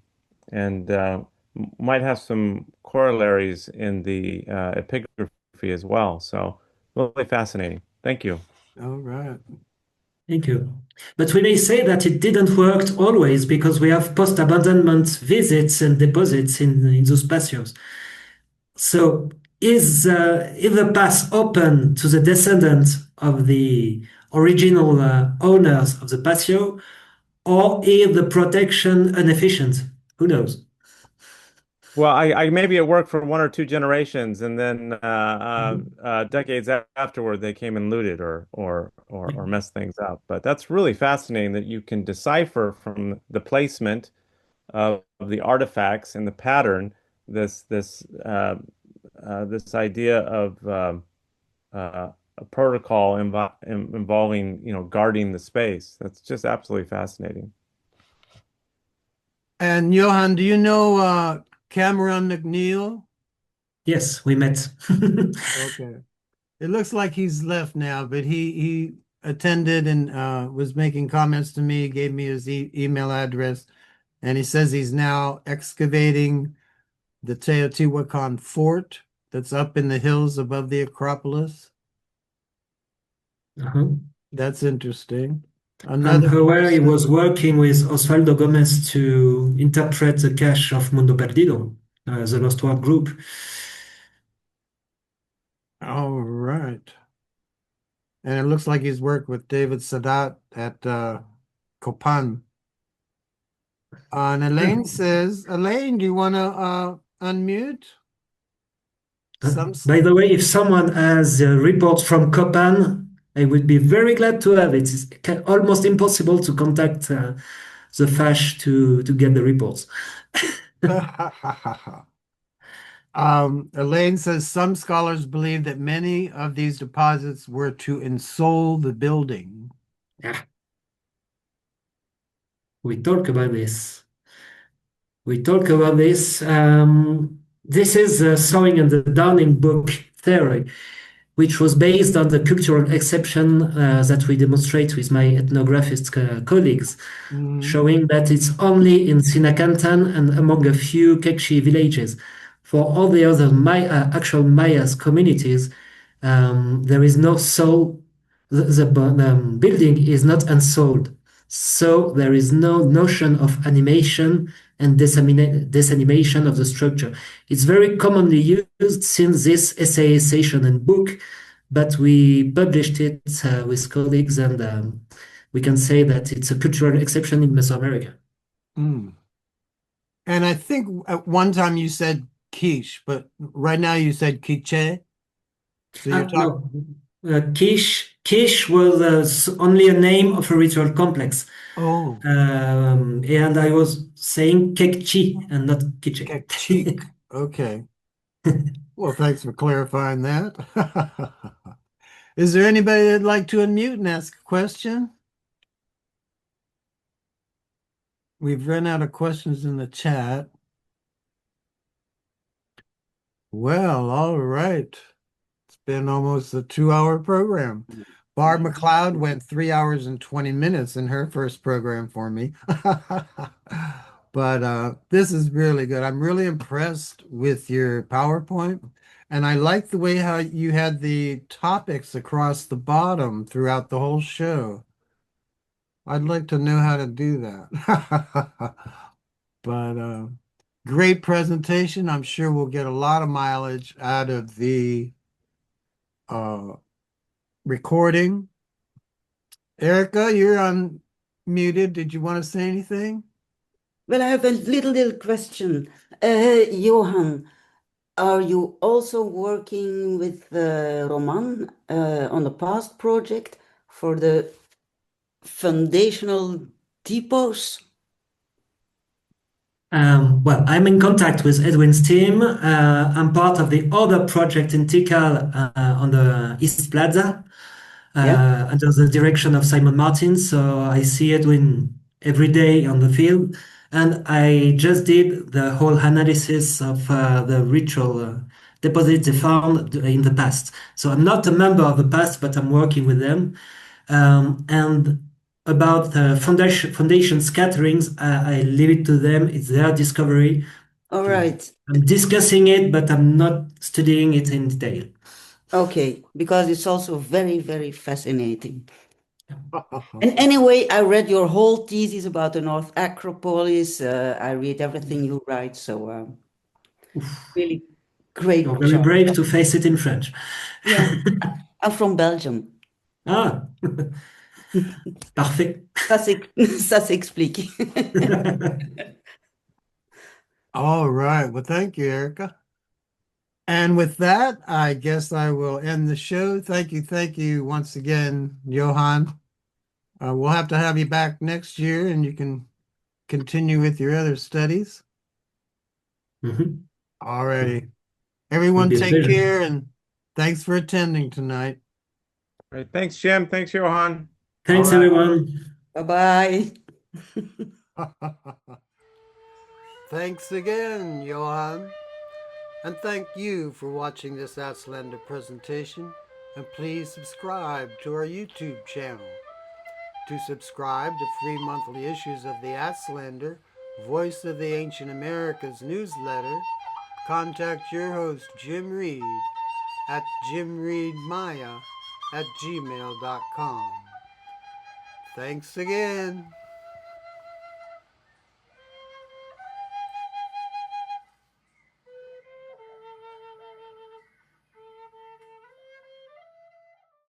might have some corollaries in the epigraphy as well. So really fascinating. Thank you. All right. Thank you. But we may say that it didn't work always because we have post-abandonment visits and deposits in those patios. So is the path open to the descendants of the original owners of the patio, or is the protection inefficient? Who knows? Well, I maybe it worked for one or two generations, and then decades afterward, they came and looted or messed things up. But that's really fascinating that you can decipher from the placement of the artifacts and the pattern this idea of a protocol involving guarding the space. That's just absolutely fascinating. And Johann, do you know Cameron McNeil? Yes, we met. Okay. It looks like he's left now, but he attended and was making comments to me, gave me his email address, and he says he's now excavating the Teotihuacan fort that's up in the hills above the Acropolis. That's interesting. And where he was working with Osvaldo Gomez to interpret the cache of Mundo Perdido, the Lost World group. All right. And it looks like he's worked with David Sadat at Copan. And Elaine says, Elaine, do you want to unmute? By the way, if someone has reports from Copan, I would be very glad to have it. It's almost impossible to contact the FASH to get the reports. Elaine says some scholars believe that many of these deposits were to ensole the building. Yeah. We talk about this. This is the sewing and the darning book theory, which was based on the cultural exception that we demonstrate with my ethnographic colleagues, showing that it's only in Sinacantan and among a few Kekchi villages. For all the other actual Mayas communities, there is no soul. The building is not unsouled. So there is no notion of animation and disanimation of the structure. It's very commonly used since this essayization and book, but we published it with colleagues, and we can say that it's a cultural exception in Mesoamerica. And I think at one time you said quiche, but right now you said quiche. So you're talking. No. Quiche was only a name of a ritual complex. Oh, And I was saying kekchi and not quiche. cheek. Okay. Well, thanks for clarifying that. Is there anybody that'd like to unmute and ask a question? We've run out of questions in the chat. Well, all right. It's been almost a 2-hour program. Barb McLeod went 3 hours and 20 minutes in her first program for me. But this is really good. I'm really impressed with your PowerPoint. And I like the way how you had the topics across the bottom throughout the whole show. I'd like to know how to do that. But great presentation. I'm sure we'll get a lot of mileage out of the uh, recording. Erica, you're unmuted. Did you want to say anything? Well, I have a little question. Johann, are you also working with Roman on the past project for the foundational depots? Well, I'm in contact with Edwin's team. I'm part of the other project in Tikal on the East Plaza under the direction of Simon Martin. So I see Edwin every day on the field. And I just did the whole analysis of the ritual deposits they found in the past. So I'm not a member of the past, but I'm working with them. And about the foundation scatterings, I leave it to them. It's their discovery. All right. I'm discussing it, but I'm not studying it in detail. Okay, because it's also very fascinating. And anyway, I read your whole thesis about the North Acropolis. I read everything you write, so really great You're very job. brave to face it in French. Yeah, I'm from Belgium. Ah, parfait. Ça s'explique. All right. Well, thank you, Erica. And with that, I guess I will end the show. Thank you once again, Johann. We'll have to have you back next year and you can continue with your other studies. Mhm. All righty. Would Everyone be a take pleasure. care and thanks for attending tonight. All right. Thanks, Jim. Thanks, Johan. Thanks, All right. everyone. Bye-bye. Thanks again, Johann. And thank you for watching this Outslander presentation. And please subscribe to our YouTube channel. To subscribe to free monthly issues of the Outslander, Voice of the Ancient Americas newsletter, contact your host, Jim Reed, at jimreedmaya@gmail.com. Thanks again.